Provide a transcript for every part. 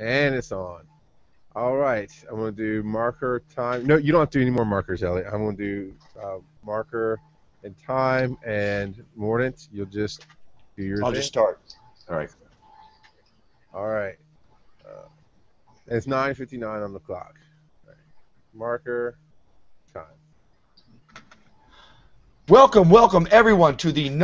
And it's on. All right. I'm going to do marker time. No, you don't have to do any more markers, Ellie. I'm going to do marker and time and Mordant. You'll just do your I'll thing. just start. All right. All right. It's 9:59 on the clock. All right. Marker time. Welcome everyone to the #1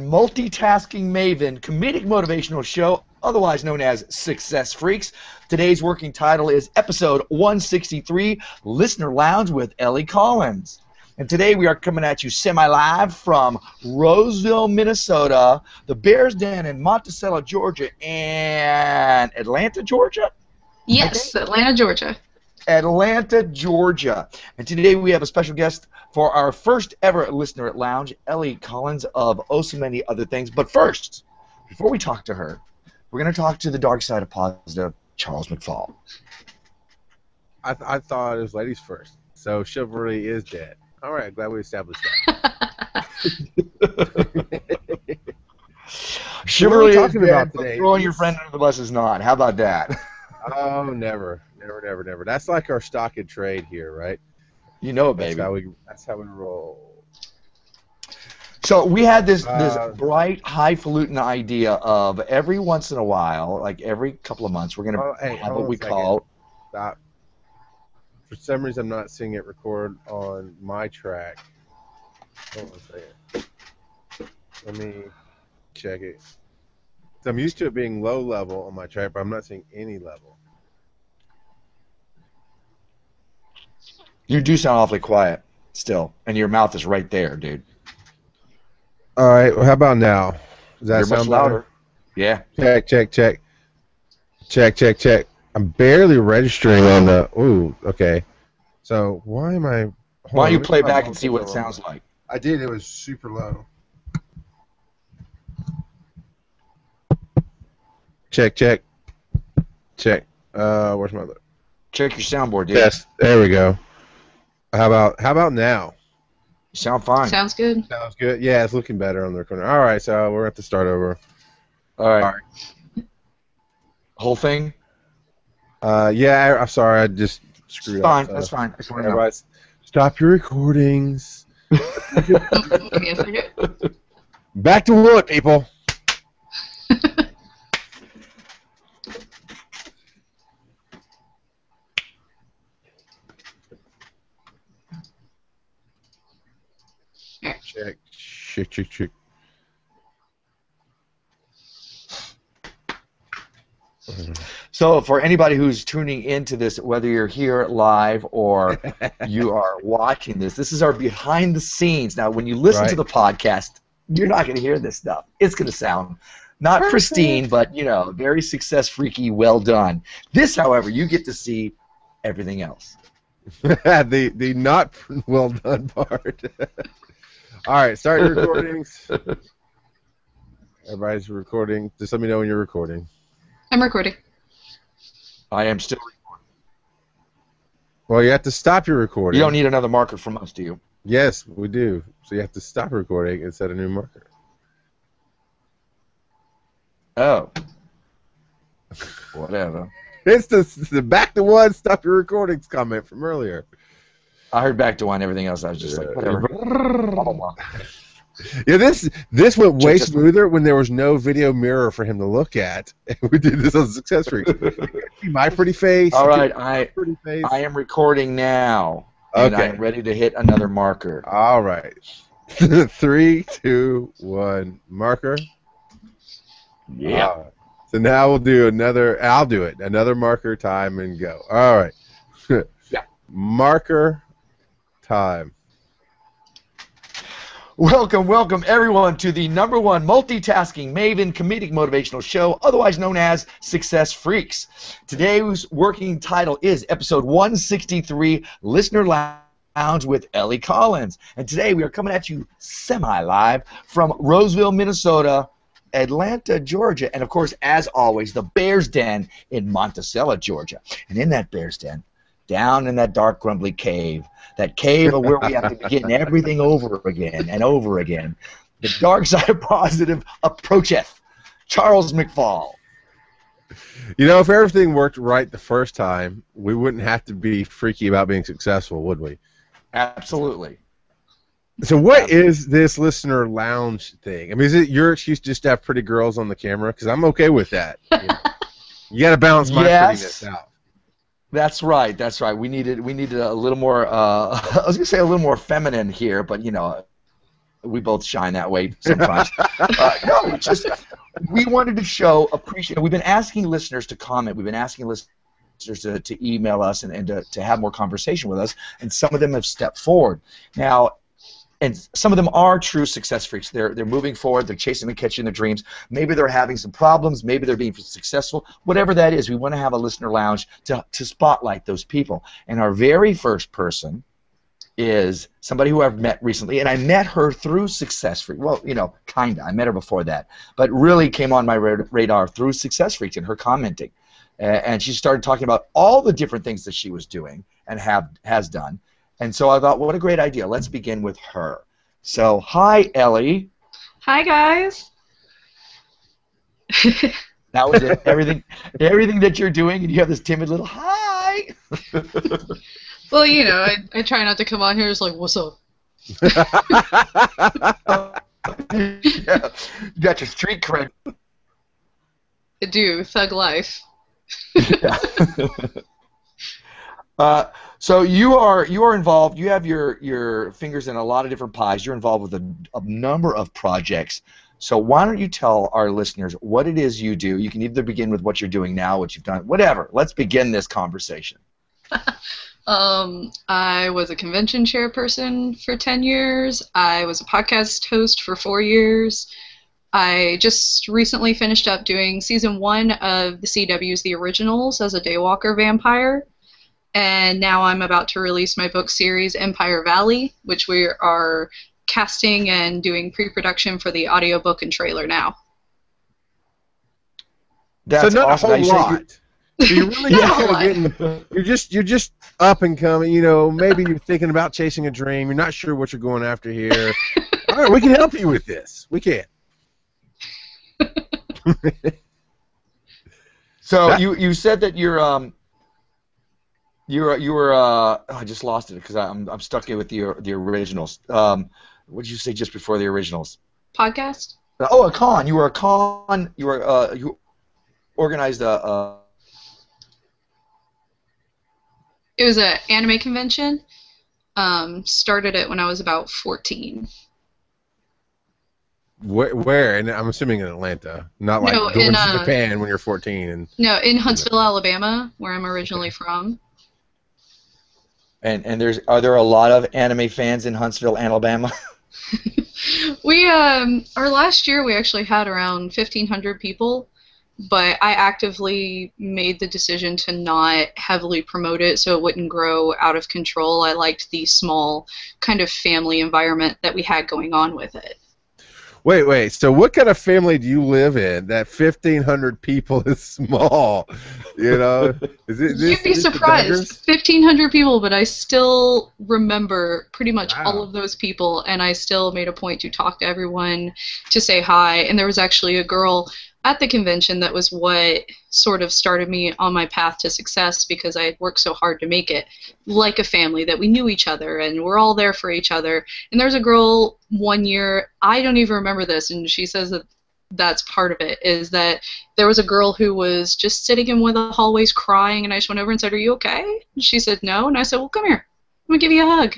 multitasking maven comedic motivational show, otherwise known as Success Freaks. Today's working title is episode 163, Listener Lounge with Ellie Collins. And today we are coming at you semi-live from Roseville, Minnesota, the Bears Den in Monticello, Georgia, and Atlanta, Georgia? Yes, Atlanta, Georgia. Atlanta, Georgia. And today we have a special guest for our first ever listener at Lounge, Ellie Collins of oh so many other things. But first, before we talk to her, we're going to talk to the dark side of positive, Charles McFall. I thought it was ladies first. So chivalry is dead. All right. Glad we established that. Chivalry what are we is talking dead, about but today? throwing your friend under the bus is not. How about that? Oh, never. That's like our stock and trade here, right? You know it, baby. That's how we roll. So we had this bright, highfalutin idea of every once in a while, like every couple of months, we're going to have what we call... Stop. For some reason, I'm not seeing it record on my track. Hold on a second. Let me check it. So I'm used to it being low level on my track, but I'm not seeing any level. You do sound awfully quiet still, and your mouth is right there, dude. All right. Well, how about now? Does that You're sound much louder. better? Yeah. Check. I'm barely registering on the. Ooh. Okay. So why am I? Why don't you play back and see what it sounds like? I did. It was super low. Check. Where's my? Check your soundboard, dude. Yes. There we go. How about now? You sound fine. Sounds good. Sounds good. Yeah, it's looking better on the corner. All right, so we're at the start over. All right. Whole thing? Yeah. I'm sorry. I just screwed up. That's fine. I just want to know. Everybody, stop your recordings. Back to work, people. Check. So for anybody who's tuning into this, whether you're here live or you are watching this is our behind the scenes. Now, when you listen to the podcast, you're not going to hear this stuff. It's going to sound not pristine, but, very success freaky, well done. This, however, you get to see everything else. the not well done part. All right, start your recordings. Everybody's recording. Just let me know when you're recording. I'm recording. I am still recording. Well, you have to stop your recording. You don't need another marker from us, do you? Yes, we do. So you have to stop recording and set a new marker. Oh. Whatever. It's the back to one, stop your recordings comment from earlier. I heard back to one, everything else, I was just like, whatever. Yeah, this went way smoother when there was no video mirror for him to look at. We did this on Success Freaks. My pretty face. All right, I am recording now. And I'm ready to hit another marker. All right. 3, 2, 1, marker. Yeah. So now we'll do another. I'll do it. Another marker, time, and go. All right. Yeah. Marker, time. Welcome everyone to the #1 multitasking maven comedic motivational show, otherwise known as Success Freaks. Today's working title is episode 163, Listener Lounge with Ellie Collins. And today we are coming at you semi-live from Roseville, Minnesota, Atlanta, Georgia, and of course, as always, the Bears Den in Monticello, Georgia. And in that Bears Den, down in that dark, grumbly cave, that cave of where we have to begin everything over again and over again, the dark side of positive approacheth. Charles McFall. You know, if everything worked right the first time, we wouldn't have to be freaky about being successful, would we? Absolutely. So what is this listener lounge thing? I mean, is it your excuse just to have pretty girls on the camera? Because I'm okay with that. You got to balance my prettiness out. That's right. That's right. We needed a little more. I was gonna say a little more feminine here, but you know, we both shine that way sometimes. No, we wanted to show appreciation. We've been asking listeners to comment. We've been asking listeners to email us and to have more conversation with us, and some of them have stepped forward. Now, and some of them are true success freaks. They're moving forward. They're chasing and catching their dreams. Maybe they're having some problems. Maybe they're being successful. Whatever that is, we want to have a listener lounge to spotlight those people. And our very first person is somebody who I've met recently, and I met her through Success Freak. Well, you know, kinda. I met her before that, but really came on my radar through Success Freaks and her commenting. And she started talking about all the different things that she was doing and has done. And so I thought, what a great idea. Let's begin with her. So, hi, Ellie. Hi, guys. That was it. Everything that you're doing, and you have this timid little hi. Well, you know, I try not to come on here just like, what's up? Yeah. You got your street cred. I do, thug life. Yeah. So you are involved. You have your fingers in a lot of different pies. You're involved with a number of projects. So why don't you tell our listeners what it is you do? You can either begin with what you're doing now, what you've done, whatever. Let's begin this conversation. I was a convention chairperson for 10 years. I was a podcast host for 4 years. I just recently finished up doing season 1 of the CW's The Originals as a Daywalker vampire. And now I'm about to release my book series, Empire Valley, which we are casting and doing pre-production for the audiobook and trailer now. That's so not awesome. a whole lot. So you're really you're just up and coming. You know, maybe you're thinking about chasing a dream. You're not sure what you're going after here. All right, we can help you with this. We can. So you said that you were I just lost it because I'm stuck in with the originals. What did you say just before the originals? Podcast? Oh, a con. You were a con. You organized a. It was an anime convention. Started it when I was about 14. Where? And I'm assuming in Atlanta, not like going to Japan when you're 14. No, in Huntsville, Alabama, where I'm originally from. And are there a lot of anime fans in Huntsville, Alabama? We our last year we actually had around 1,500 people, but I actively made the decision to not heavily promote it so it wouldn't grow out of control. I liked the small kind of family environment that we had going on with it. Wait. So what kind of family do you live in that 1,500 people is small? You know, you'd be surprised. 1,500 people, but I still remember pretty much all of those people, and I still made a point to talk to everyone, to say hi. And there was actually a girl at the convention that was what sort of started me on my path to success, because I had worked so hard to make it like a family, that we knew each other and we're all there for each other. And there's a girl one year, I don't even remember this, and she says that that's part of it, is that there was a girl who was just sitting in one of the hallways crying, and I just went over and said, "Are you okay?" And she said no, and I said, "Well, come here, I'm going to give you a hug."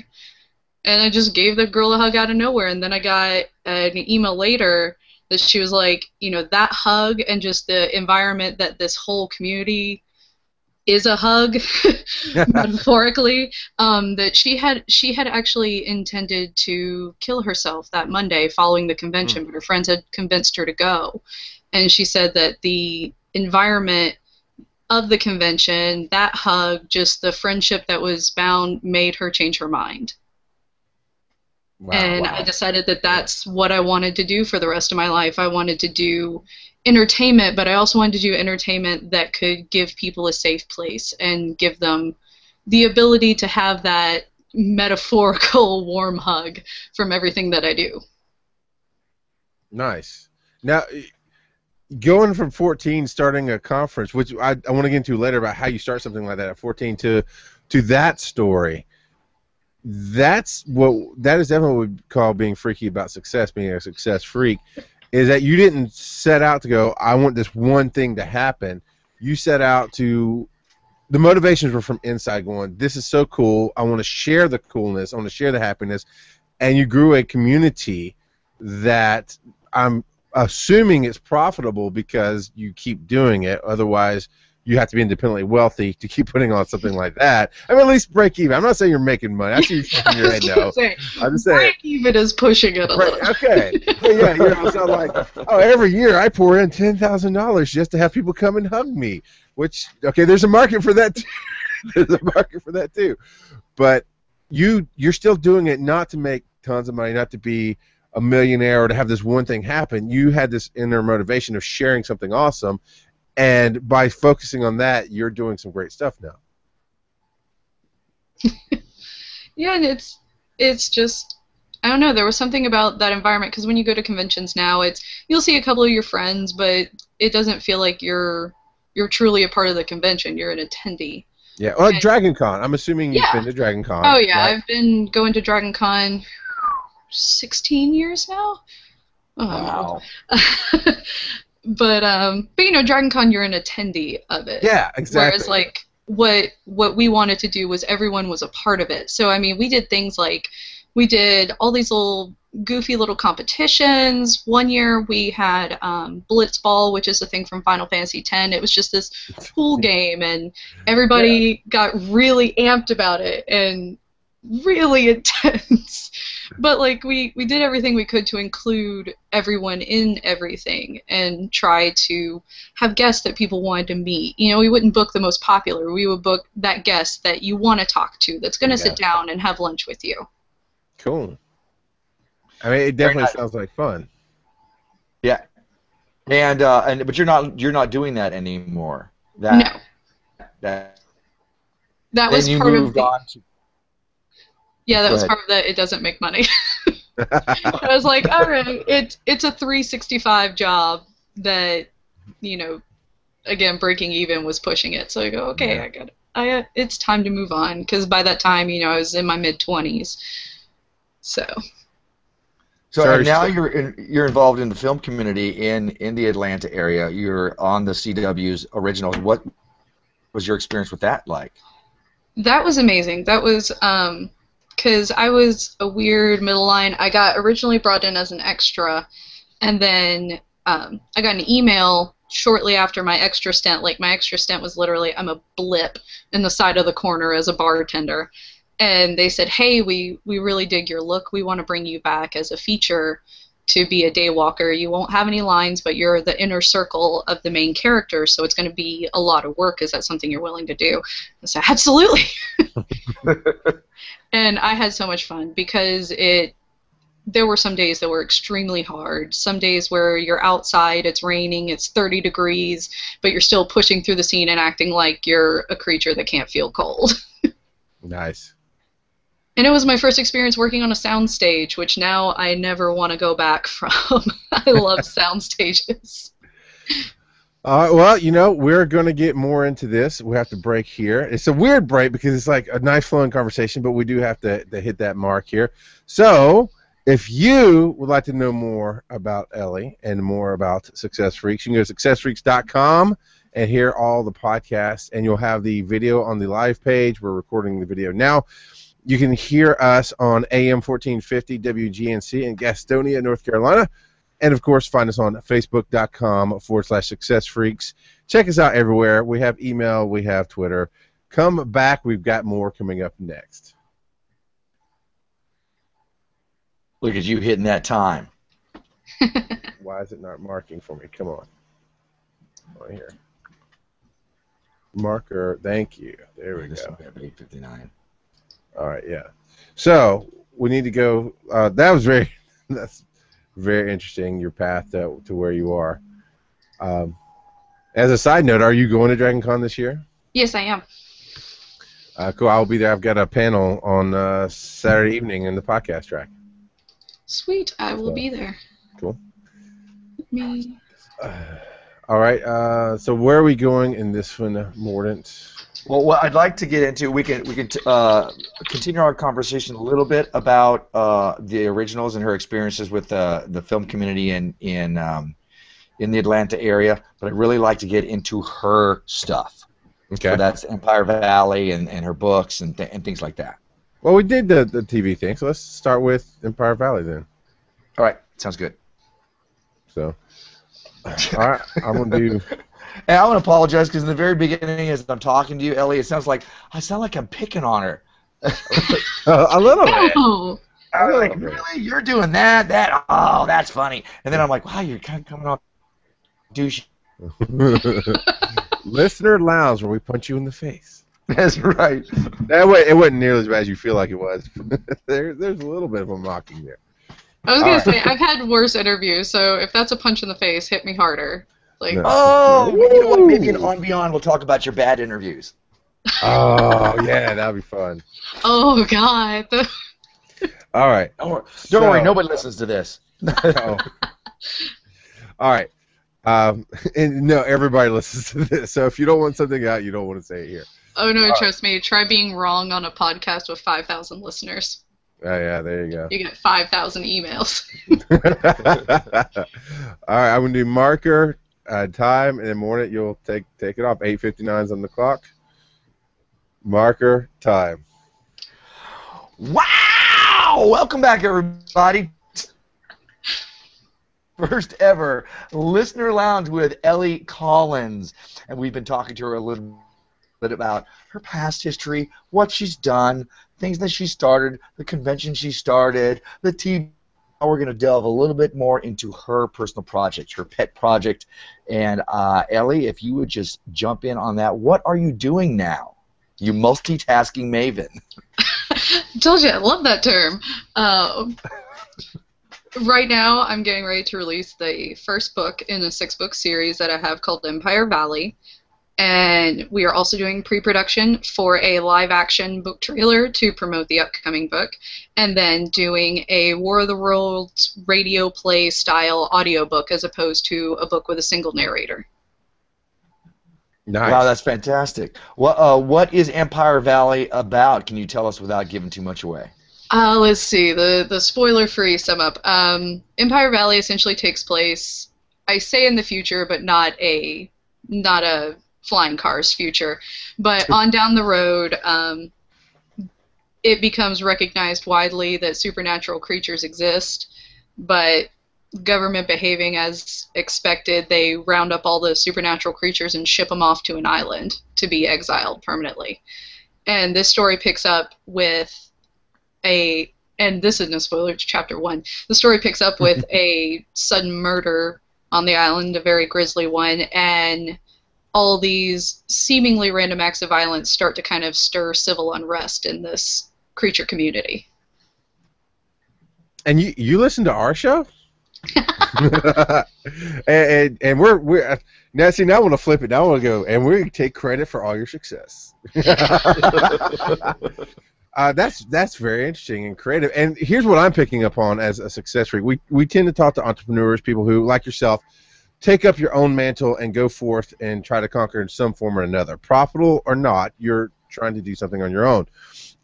And I just gave the girl a hug out of nowhere, and then I got an email later that she was like, you know, that hug and just the environment that this whole community is a hug, metaphorically, that she had actually intended to kill herself that Monday following the convention, but her friends had convinced her to go. And she said that the environment of the convention, that hug, just the friendship that was bound, made her change her mind. Wow. I decided that that's what I wanted to do for the rest of my life. I wanted to do entertainment, but I also wanted to do entertainment that could give people a safe place and give them the ability to have that metaphorical warm hug from everything that I do. Nice. Now, going from 14, starting a conference, which I want to get into later about how you start something like that at 14 to that story. That is definitely what we call being freaky about success, being a success freak, is that you didn't set out to go, I want this one thing to happen. You set out to, the motivations were from inside going, this is so cool, I want to share the coolness, I want to share the happiness, and you grew a community that I'm assuming it's profitable because you keep doing it, otherwise you have to be independently wealthy to keep putting on something like that. I mean, at least break even. I'm not saying you're making money. I see you shaking your head no. I'm just saying. Break even is pushing it a little. Okay. Yeah, you know, so like, oh, every year I pour in $10,000 just to have people come and hug me, which, okay, there's a market for that too. There's a market for that too. But you're still doing it not to make tons of money, not to be a millionaire or to have this one thing happen. You had this inner motivation of sharing something awesome. And by focusing on that, you're doing some great stuff now. Yeah, and it's just, I don't know, there was something about that environment, because when you go to conventions now, you'll see a couple of your friends, but it doesn't feel like you're truly a part of the convention. You're an attendee. Yeah, well, Dragon Con. I'm assuming you've been to Dragon Con. Oh, yeah, right? I've been going to Dragon Con 16 years now. Oh, wow. But you know, Dragon Con, you're an attendee of it. Yeah, exactly. Whereas like what we wanted to do was everyone was a part of it. So I mean, we did things like we did all these little goofy little competitions. One year we had Blitzball, which is a thing from Final Fantasy X. It was just this pool game, and everybody got really amped about it and really intense. But like we did everything we could to include everyone in everything and try to have guests that people wanted to meet. You know, we wouldn't book the most popular. We would book that guest that you want to talk to, that's going to sit down and have lunch with you. Cool. I mean, it definitely sounds like fun. Yeah. And but you're not doing that anymore. That was part of the. Yeah, that Go was ahead. part of the. It doesn't make money. I was like, all right, it's a 365 job that, you know, again, breaking even was pushing it. So I go, okay, it's time to move on, because by that time, you know, I was in my mid-20s. So and now you're involved in the film community in the Atlanta area. You're on the CW's originals. What was your experience with that like? That was amazing. That was because I was a weird middle line. I got originally brought in as an extra, and then I got an email shortly after my extra stint. Like, my extra stint was literally, I'm a blip in the side of the corner as a bartender. And they said, hey, we really dig your look. We want to bring you back as a feature to be a daywalker. You won't have any lines, but you're the inner circle of the main character, so it's going to be a lot of work. Is that something you're willing to do? I said, absolutely. And I had so much fun, because there were some days that were extremely hard. Some days where you're outside, it's raining, it's 30 degrees, but you're still pushing through the scene and acting like you're a creature that can't feel cold. Nice. And it was my first experience working on a sound stage, which now I never want to go back from. I love sound stages. Well, you know, we're going to get more into this. We have to break here. It's a weird break because it's like a nice flowing conversation, but we do have to hit that mark here. So if you would like to know more about Ellie and more about Success Freaks, you can go to successfreaks.com and hear all the podcasts, and you'll have the video on the live page. We're recording the video now. You can hear us on AM 1450 WGNC in Gastonia, North Carolina. And, of course, find us on Facebook.com/SuccessFreaks. Check us out everywhere. We have email. We have Twitter. Come back. We've got more coming up next. Look at you hitting that time. Why is it not marking for me? Come on. Right here. Marker. Thank you. There we go. 8:59. All right, yeah. So we need to go. That's very interesting, your path to where you are. As a side note, are you going to Dragon Con this year? Yes, I am. Cool. I'll be there. I've got a panel on Saturday evening in the podcast track. Sweet. I will be there. Cool. Me. All right. So where are we going in this one, Mordant? Well, what I'd like to get into, we can continue our conversation a little bit about the originals and her experiences with the film community in the Atlanta area, but I'd really like to get into her stuff. Okay. So that's Empire Valley and her books and things like that. Well, we did the TV thing, so let's start with Empire Valley then. All right, sounds good. So, all right, I'm gonna do. And I want to apologize because in the very beginning, as I'm talking to you, Ellie, it sounds like I'm picking on her. A little bit. Oh. I was like, really? You're doing that? Oh, that's funny. And then I'm like, wow, you're kind of coming off douchey. Listener lounge where we punch you in the face. That's right. That way, it wasn't nearly as bad as you feel like it was. There's a little bit of a mocking there. I was going to say, I've had worse interviews, so if that's a punch in the face, hit me harder. Like, No. Oh, you know what? Maybe in On Beyond we'll talk about your bad interviews. Oh, yeah, that'd be fun. oh, God. All right. Don't worry, nobody listens to this. Oh. All right. And no, everybody listens to this. So if you don't want something out, you don't want to say it here. Oh, no, trust me. Try being wrong on a podcast with 5,000 listeners. Oh, yeah, there you go. You get 5,000 emails. All right, I'm going to do marker, time, and then Mordant, you'll take it off. 8:59 is on the clock. Marker, time. Wow! Welcome back, everybody. First ever Listener Lounge with Ellie Collins. And we've been talking to her a little bit about her past history, what she's done, things that she started, the convention she started, the TV. Now we're going to delve a little bit more into her personal project, her pet project. And Ellie, if you would just jump in on that, what are you doing now? You multitasking maven. Told you, I love that term. Right now, I'm getting ready to release the first book in a 6-book series that I have called Empire Valley. And we are also doing pre-production for a live-action book trailer to promote the upcoming book, and then doing a War of the Worlds radio play style audiobook as opposed to a book with a single narrator. Nice. Wow, that's fantastic. What is Empire Valley about? Can you tell us without giving too much away? Let's see, the spoiler-free sum up. Empire Valley essentially takes place, I say in the future, but not a flying cars future, but on down the road, it becomes recognized widely that supernatural creatures exist, but government behaving as expected, they round up all the supernatural creatures and ship them off to an island to be exiled permanently. And this story picks up with and this isn't a spoiler, it's chapter 1. The story picks up with a sudden murder on the island, a very grisly one, and all these seemingly random acts of violence start to kind of stir civil unrest in this creature community. And you listen to our show? and we're now see, now I want to flip it. Now I want to go, and we're going to take credit for all your success. That's very interesting and creative. And here's what I'm picking up on as a success rate. We tend to talk to entrepreneurs, people who, like yourself, take up your own mantle and go forth and try to conquer in some form or another. Profitable or not, you're trying to do something on your own.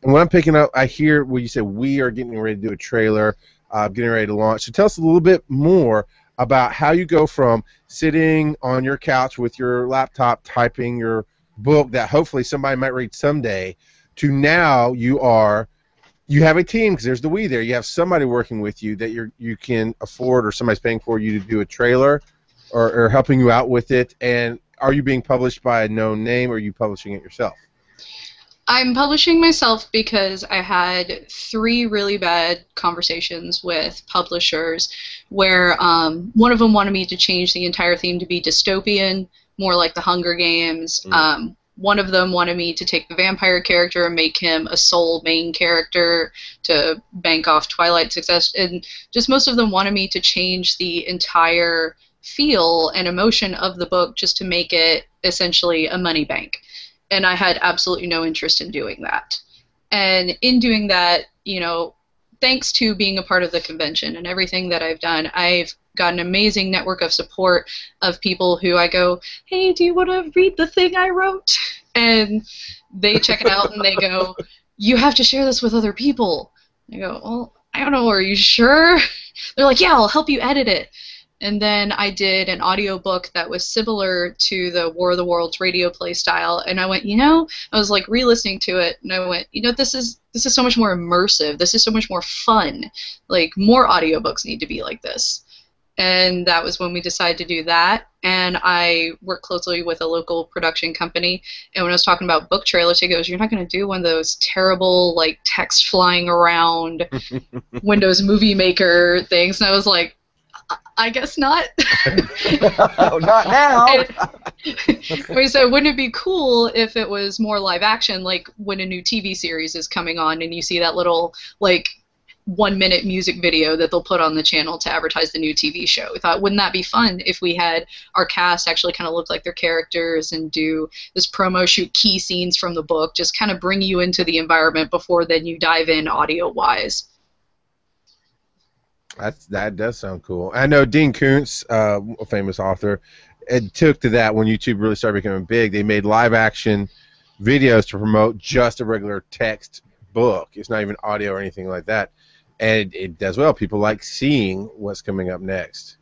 And what I'm picking up, I hear when you say we are getting ready to do a trailer, getting ready to launch. So tell us a little bit more about how you go from sitting on your couch with your laptop typing your book that hopefully somebody might read someday to now you have a team, because there's the we there. You have somebody working with you that you can afford, or somebody's paying for you to do a trailer or helping you out with it. And are you being published by a known name, or are you publishing it yourself? I'm publishing myself because I had 3 really bad conversations with publishers where one of them wanted me to change the entire theme to be dystopian, more like the Hunger Games. One of them wanted me to take the vampire character and make him a sole main character to bank off Twilight success. And just most of them wanted me to change the entire feel and emotion of the book just to make it essentially a money bank. And I had absolutely no interest in doing that. And in doing that, thanks to being a part of the convention and everything that I've done, I've got an amazing network of support of people who I go, hey, do you want to read the thing I wrote? And they check it out and they go, you have to share this with other people. I go, well, I don't know, are you sure? They're like, yeah, I'll help you edit it. And then I did an audiobook that was similar to the War of the Worlds radio play style, and I went, I was like re-listening to it, and I went, this is so much more immersive. This is so much more fun. Like, more audiobooks need to be like this. And that was when we decided to do that. And I worked closely with a local production company. And when I was talking about book trailers, he goes, you're not going to do one of those terrible, like, text flying around Windows Movie Maker things. And I was like, I guess not. Not now. We said, wouldn't it be cool if it was more live action, like when a new TV series is coming on and you see that little, like, 1-minute music video that they'll put on the channel to advertise the new TV show. We thought, wouldn't that be fun if we had our cast actually kind of look like their characters and do this promo shoot key scenes from the book, just kind of bring you into the environment before then you dive in audio-wise. That does sound cool. I know Dean Koontz, a famous author, it took to that when YouTube really started becoming big. They made live-action videos to promote just a regular text book. It's not even audio or anything like that. And it does well. People like seeing what's coming up next.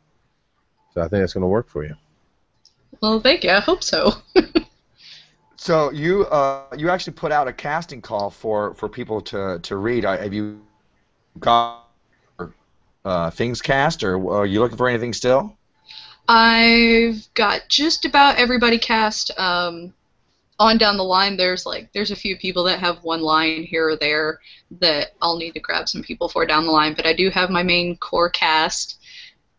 So I think it's going to work for you. Well, thank you. I hope so. So you actually put out a casting call for people to read. Have you got things cast, or are you looking for anything still? I've got just about everybody cast. On down the line, there's a few people that have one line here or there that I'll need to grab some people for down the line, but I do have my main core cast.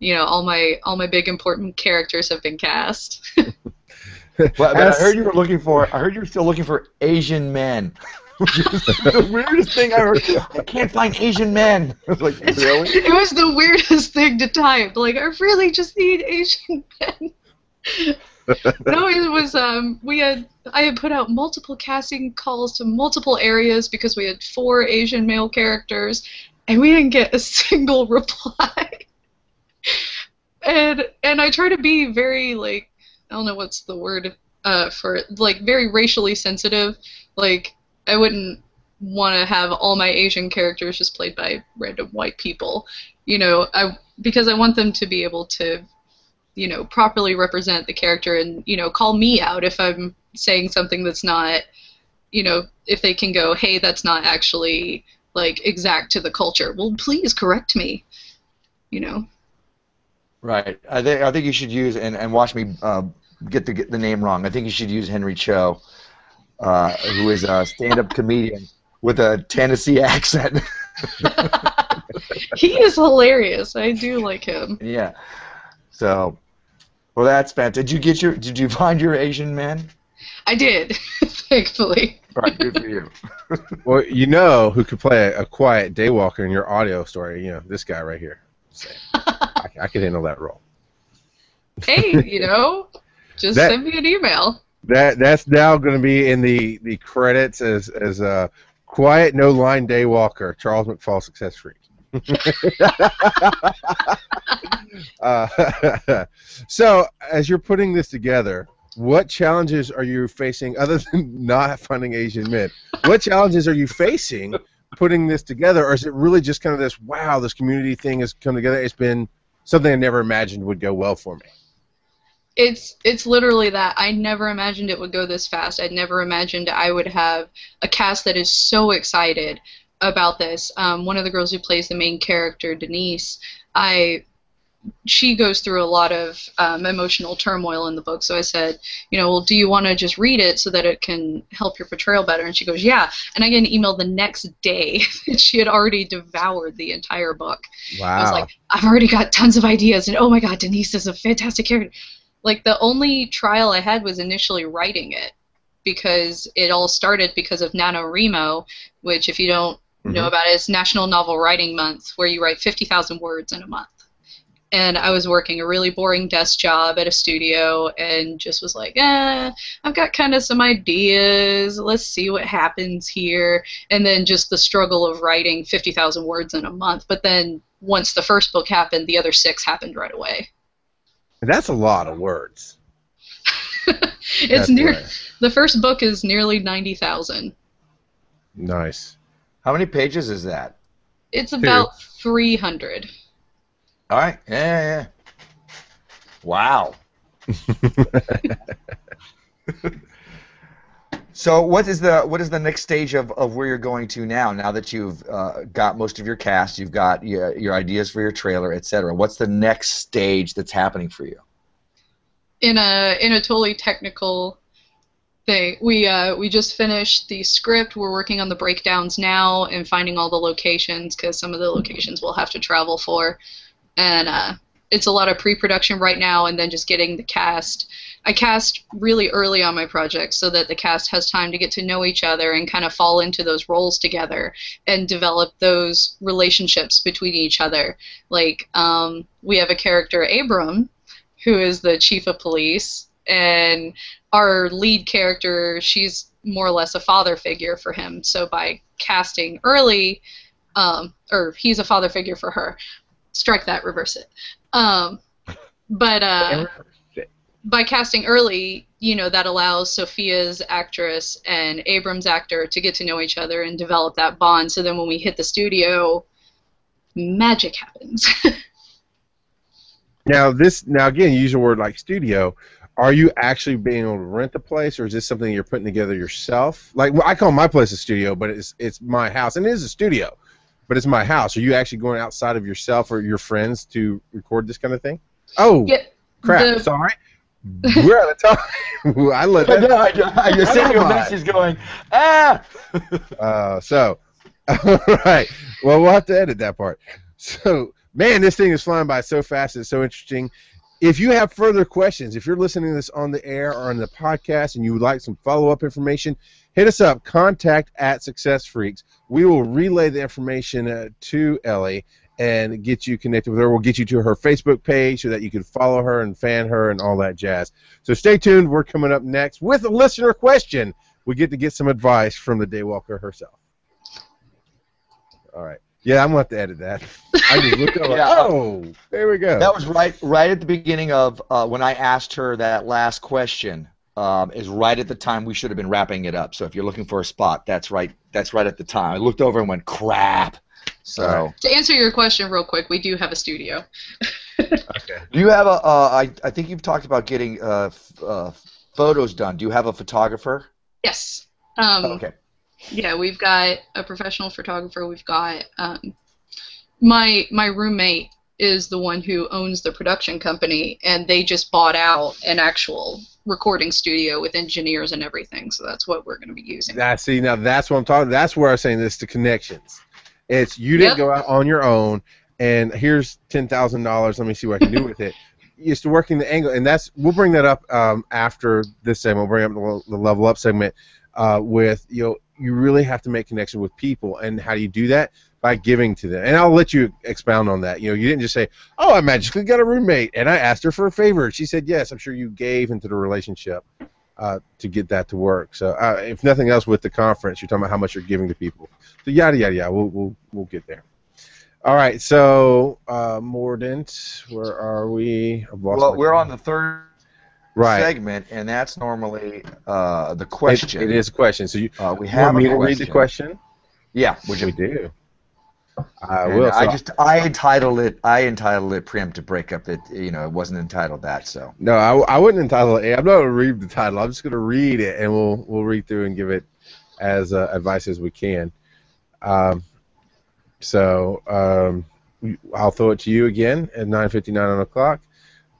All my big important characters have been cast. But I heard you were still looking for Asian men. Which is the weirdest thing I heard. I can't find Asian men. I was like, really? It was the weirdest thing to type. Like, I really just need Asian men. No, it was I had put out multiple casting calls to multiple areas because we had 4 Asian male characters, and we didn't get a single reply. And I try to be very, like, I don't know what's the word for it, like, very racially sensitive. Like, I wouldn't want to have all my Asian characters just played by random white people, because I want them to be able to, properly represent the character and, call me out if I'm saying something that's not, if they can go, hey, that's not actually, like, exact to the culture. Well, please correct me, Right. I think you should use, and watch me get the name wrong. I think you should use Henry Cho, who is a stand-up comedian with a Tennessee accent. He is hilarious. I do like him. Yeah. So, well, that's fantastic. Did you find your Asian man? I did, thankfully. Right, good for you. Well, who could play a quiet daywalker in your audio story? This guy right here. So, I could handle that role. Hey, just send me an email. That's now going to be in the credits as a quiet, no-line daywalker, Charles McFall, success freak. So, as you're putting this together, what challenges are you facing other than not finding Asian men? What challenges are you facing putting this together, or is it really just kind of this, wow, this community thing has come together? It's been something I never imagined would go well for me. It's literally that. I never imagined it would go this fast. I never imagined I would have a cast that is so excited about this. One of the girls who plays the main character, Denise, she goes through a lot of emotional turmoil in the book. So I said, well, do you want to just read it so that it can help your portrayal better? And she goes, yeah. And I get an email the next day that she had already devoured the entire book. Wow. I was like, I've already got tons of ideas, and oh my God, Denise is a fantastic character. Like, the only trial I had was initially writing it, because it all started because of NaNoWriMo, which, if you don't know about it, it's National Novel Writing Month, where you write 50,000 words in a month. and I was working a really boring desk job at a studio and just was like, I've got kind of some ideas. Let's see what happens here. And then just the struggle of writing 50,000 words in a month. But then once the first book happened, the other 6 happened right away. That's a lot of words. The first book is nearly 90,000. Nice. How many pages is that? It's about 300. All right. Yeah. Wow. So what is the next stage of where you're going to now? Now that you've got most of your cast, you've got your ideas for your trailer, etc. What's the next stage that's happening for you? In a totally technical thing, we just finished the script. We're working on the breakdowns now and finding all the locations, because some of the locations we'll have to travel for, and it's a lot of pre-production right now, and then just getting the cast. I cast really early on my project so that the cast has time to get to know each other and kind of fall into those roles together and develop those relationships between each other. Like, we have a character, Abram, who is the chief of police, and our lead character, she's more or less a father figure for him. So by casting early, or he's a father figure for her. Strike that, reverse it. By casting early, that allows Sophia's actress and Abram's actor to get to know each other and develop that bond. So then when we hit the studio, magic happens. Now again, you use a word like studio. Are you actually being able to rent the place, or is this something you're putting together yourself? Like, I call my place a studio, but it's my house, and it is a studio, but it's my house. Are you actually going outside of yourself or your friends to record this kind of thing? Oh, yeah, crap! Sorry, we're out of time. I let that. I just sent you a message going, So, all right. Well, we'll have to edit that part. So. Man, this thing is flying by so fast. It's so interesting. If you have further questions, if you're listening to this on the air or on the podcast and you would like some follow-up information, hit us up, contact@SuccessFreaks. We will relay the information to Ellie and get you connected with her. We'll get you to her Facebook page so that you can follow her and fan her and all that jazz. So stay tuned. We're coming up next with a listener question. We get to get some advice from the Daywalker herself. All right. Yeah, I'm going to have to edit that. I just looked over. Oh, there we go. That was right at the beginning of when I asked her that last question. Is right at the time we should have been wrapping it up. So if you're looking for a spot, that's right at the time. I looked over and went, crap. So to answer your question real quick, we do have a studio. Okay. Do you have I think you've talked about getting photos done. Do you have a photographer? Yes. Okay. Yeah, we've got a professional photographer. We've got my roommate is the one who owns the production company, and they just bought out an actual recording studio with engineers and everything. So that's what we're going to be using. See, now that's what I'm talking. That's where I'm saying this to connections. It's you didn't go out on your own, and here's $10,000. Let me see what I can do with it. It's working the angle, and we'll bring that up after this segment. We'll bring up the level up segment with you really have to make connection with people, and how do you do that? By giving to them. And I'll let you expound on that. You didn't just say, oh, I magically got a roommate, and I asked her for a favor. She said yes. I'm sure you gave into the relationship to get that to work. So if nothing else with the conference, you're talking about how much you're giving to people. So yada, yada, yada. We'll get there. All right, so Mordant, where are we? Well, we're on the third segment, and that's normally the question. It is a question. So we have me to read the question? Yeah, we do. I will. I entitled it preemptive breakup. That it wasn't entitled that. So no, I wouldn't entitle it. I'm not going to read the title. I'm just going to read it, and we'll read through and give it as advice as we can. So I'll throw it to you again at 9:59 on the clock.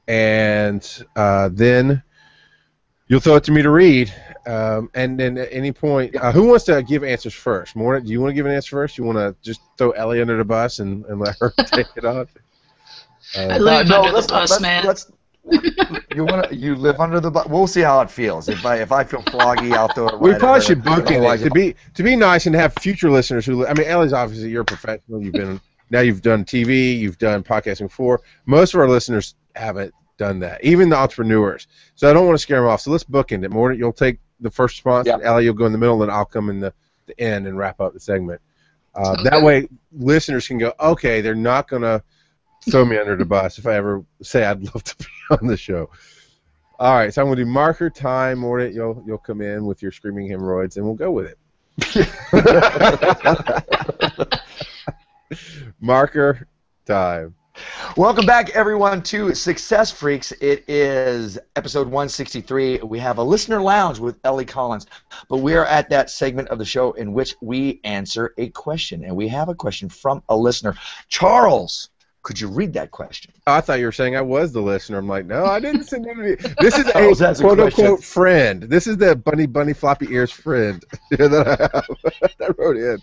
And then you'll throw it to me to read. And then at any point, who wants to give answers first? Morning, do you want to give an answer first? You want to just throw Ellie under the bus and let her take it on? I live under the bus, man. You live under the bus. We'll see how it feels. If I feel foggy, I'll throw it. We probably should book it to be nice and have future listeners who. I mean, Ellie's obviously you're a professional. You've been Now you've done TV, you've done podcasting before. Most of our listeners haven't done that, even the entrepreneurs. So I don't want to scare them off. So let's bookend it. Mort, you'll take the first response. Yep. Ellie, you'll go in the middle, and I'll come in the end and wrap up the segment. That way, listeners can go, okay, they're not going to throw me under the bus if I ever say I'd love to be on the show. All right, so I'm going to do marker time. Mort, you'll come in with your screaming hemorrhoids, and we'll go with it. Marker time. Welcome back, everyone, to Success Freaks. It is episode 163. We have a listener lounge with Ellie Collins, but we are at that segment of the show in which we answer a question, and we have a question from a listener. Charles, could you read that question? Oh, I thought you were saying I was the listener. I'm like, no, I didn't send any. This is a quote-unquote friend. This is the bunny floppy ears friend that I have that wrote in.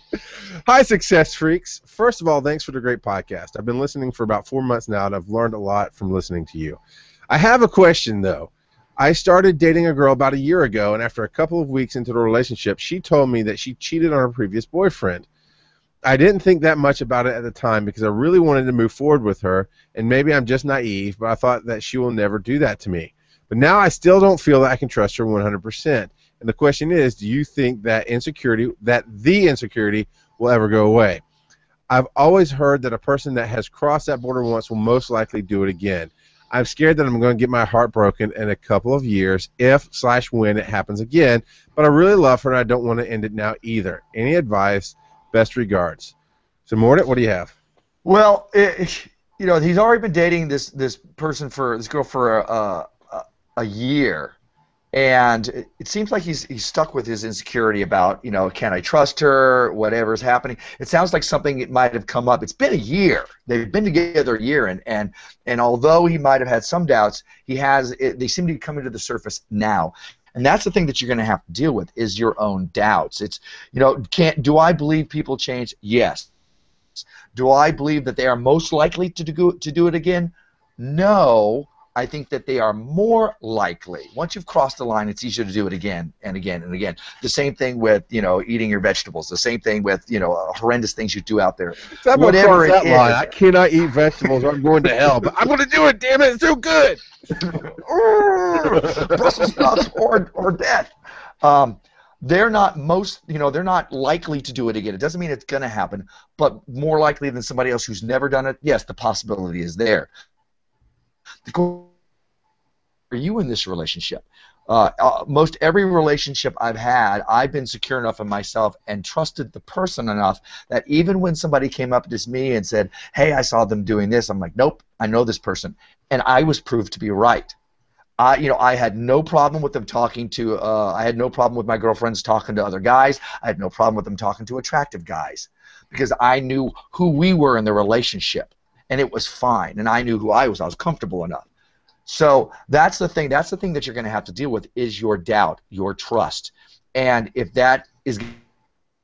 Hi, Success Freaks. First of all, thanks for the great podcast. I've been listening for about 4 months now, and I've learned a lot from listening to you. I have a question, though. I started dating a girl about a year ago, and after a couple of weeks into the relationship, she told me that she cheated on her previous boyfriend. I didn't think that much about it at the time because I really wanted to move forward with her, and maybe I'm just naive, but I thought that she will never do that to me. But now I still don't feel that I can trust her 100%. And the question is, do you think that the insecurity will ever go away? I've always heard that a person that has crossed that border once will most likely do it again. I'm scared that I'm going to get my heart broken in a couple of years if/when it happens again, but I really love her and I don't want to end it now either. Any advice? Best regards. So, Mort, what do you have? Well, he's already been dating this girl for a year, and it seems like he's stuck with his insecurity about, can I trust her? Whatever's happening. It sounds like something that might have come up. It's been a year. They've been together a year, and although he might have had some doubts, they seem to be coming to the surface now. And that's the thing that you're going to have to deal with is your own doubts. It's, do I believe people change? Yes. Do I believe that they are most likely to do it again? No. I think that they are more likely. Once you've crossed the line, it's easier to do it again and again and again. The same thing with, eating your vegetables. The same thing with, horrendous things you do out there. Whatever it is. I cannot eat vegetables or I'm going to hell, but I'm going to do it, damn it. It's so good. Brussels sprouts or death. They're not likely to do it again. It doesn't mean it's going to happen, but more likely than somebody else who's never done it. Yes, the possibility is there. Are you in this relationship? Most every relationship I've had, I've been secure enough in myself and trusted the person enough that even when somebody came up to me and said, hey, I saw them doing this, I'm like, nope, I know this person. And I was proved to be right. I had no problem with them talking to, I had no problem with my girlfriends talking to other guys. I had no problem with them talking to attractive guys because I knew who we were in the relationship. And it was fine, and I knew who I was. I was comfortable enough. So that's the thing. That's the thing that you're going to have to deal with is your doubt, your trust. And if that is going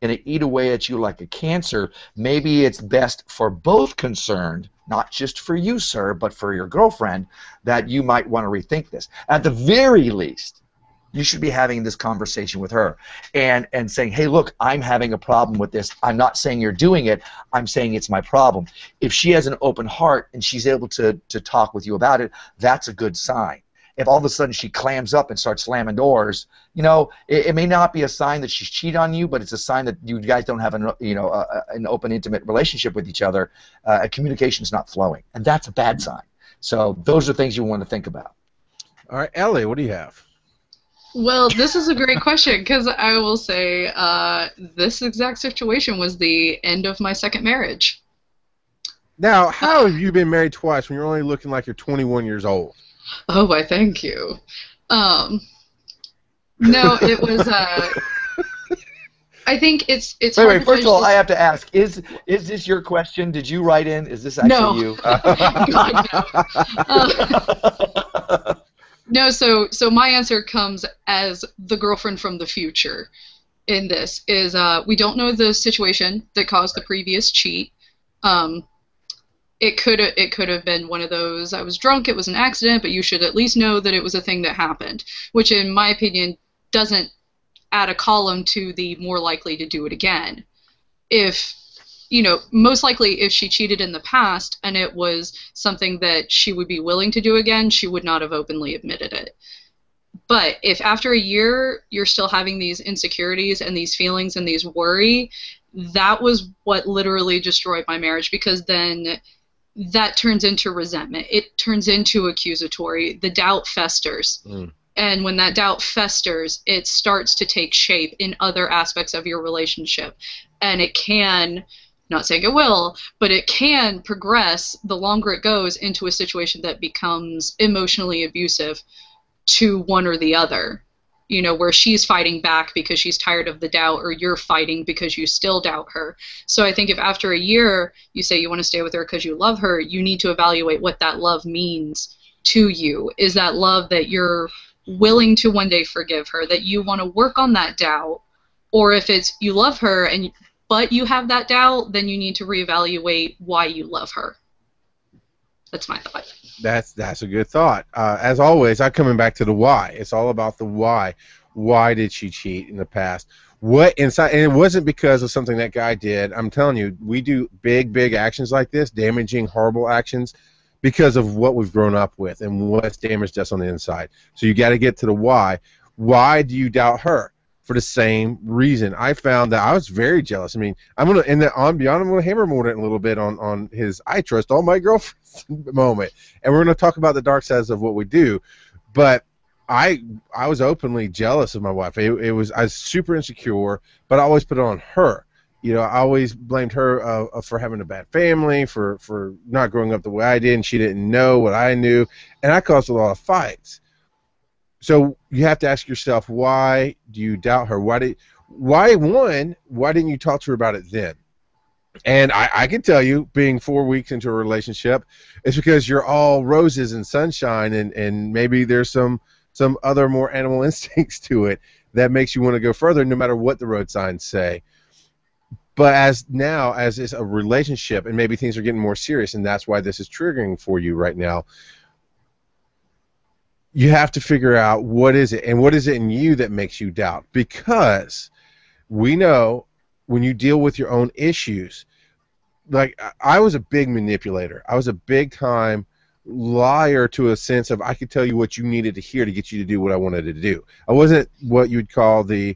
to eat away at you like a cancer, maybe it's best for both concerned, not just for you, sir, but for your girlfriend, that you might want to rethink this. At the very least, you should be having this conversation with her and saying, hey, look, I'm having a problem with this. I'm not saying you're doing it. I'm saying it's my problem. If she has an open heart and she's able to talk with you about it, that's a good sign. If all of a sudden she clams up and starts slamming doors, it may not be a sign that she's cheated on you, but it's a sign that you guys don't have an open, intimate relationship with each other. Communication is not flowing, and that's a bad sign. So those are things you want to think about. All right, Ellie, what do you have? Well, this is a great question because I will say this exact situation was the end of my second marriage. Now, how have you been married twice when you're only looking like you're 21 years old? Oh, why, thank you. No, it was. I think it's. Wait, first of all, I have to ask: is this your question? Did you write in? Is this actually you? God, no. No, so my answer comes as the girlfriend from the future in this is we don't know the situation that caused the previous cheat. It could have been one of those, I was drunk, it was an accident, but you should at least know that it was a thing that happened, which in my opinion doesn't add a column to the more likely to do it again. If most likely if she cheated in the past and it was something that she would be willing to do again, she would not have openly admitted it. But if after a year you're still having these insecurities and these feelings and these worry, that was what literally destroyed my marriage, because then that turns into resentment. It turns into accusatory. The doubt festers. And when that doubt festers, it starts to take shape in other aspects of your relationship. And it can, not saying it will, but it can progress the longer it goes into a situation that becomes emotionally abusive to one or the other. Where she's fighting back because she's tired of the doubt, or you're fighting because you still doubt her. So I think if after a year you say you want to stay with her because you love her, you need to evaluate what that love means to you. Is that love that you're willing to one day forgive her, that you want to work on that doubt? Or if it's you love her but you have that doubt, then you need to reevaluate why you love her. That's my thought. That's a good thought. As always, I'm coming back to the why. It's all about the why. Why did she cheat in the past? What inside? And it wasn't because of something that guy did. I'm telling you, we do big actions like this, damaging, horrible actions, because of what we've grown up with and what's damaged us on the inside. So you got to get to the why. Why do you doubt her? For the same reason. I found that I was very jealous. I mean, I'm gonna I'm gonna hammer Mordant a little bit on his I trust all my girlfriends moment, and we're gonna talk about the dark sides of what we do. But I was openly jealous of my wife. I was super insecure, but I always put it on her. I always blamed her for having a bad family, for not growing up the way I did, and she didn't know what I knew, and I caused a lot of fights. So you have to ask yourself, why do you doubt her? Why didn't you talk to her about it then? And I can tell you, being 4 weeks into a relationship, it's because you're all roses and sunshine, and maybe there's some other more animal instincts to it that makes you want to go further, no matter what the road signs say. But as it's a relationship, and maybe things are getting more serious, and that's why this is triggering for you right now, you have to figure out what is it, and what is it in you that makes you doubt. Because we know when you deal with your own issues, like I was a big manipulator. I was a big-time liar to a sense of I could tell you what you needed to hear to get you to do what I wanted to do. I wasn't what you'd call the,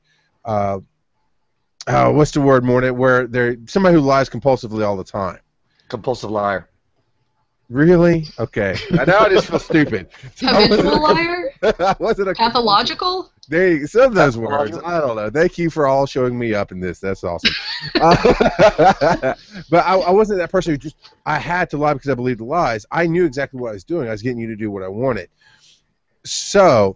what's the word, Morning, where they're somebody who lies compulsively all the time. Compulsive liar. Really? Okay. Now I just feel stupid. Habitual liar? Wasn't a pathological? Some of those words. I don't know. Thank you for all showing me up in this. That's awesome. But I wasn't that person who I had to lie because I believed the lies. I knew exactly what I was doing. I was getting you to do what I wanted. So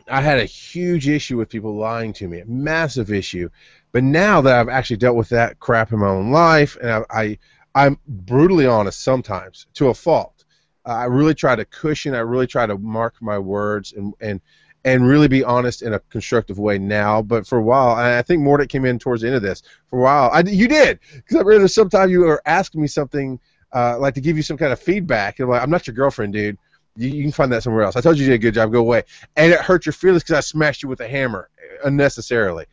I had a huge issue with people lying to me, a massive issue. But now that I've actually dealt with that crap in my own life, and I'm brutally honest sometimes, to a fault. I really try to cushion. I really try to mark my words and really be honest in a constructive way now. But for a while, and I think Mordant came in towards the end of this. For a while, you did, because I remember sometimes you were asking me something like to give you some kind of feedback. And I'm like, I'm not your girlfriend, dude. You can find that somewhere else. I told you you did a good job. Go away. And it hurt your feelings because I smashed you with a hammer unnecessarily.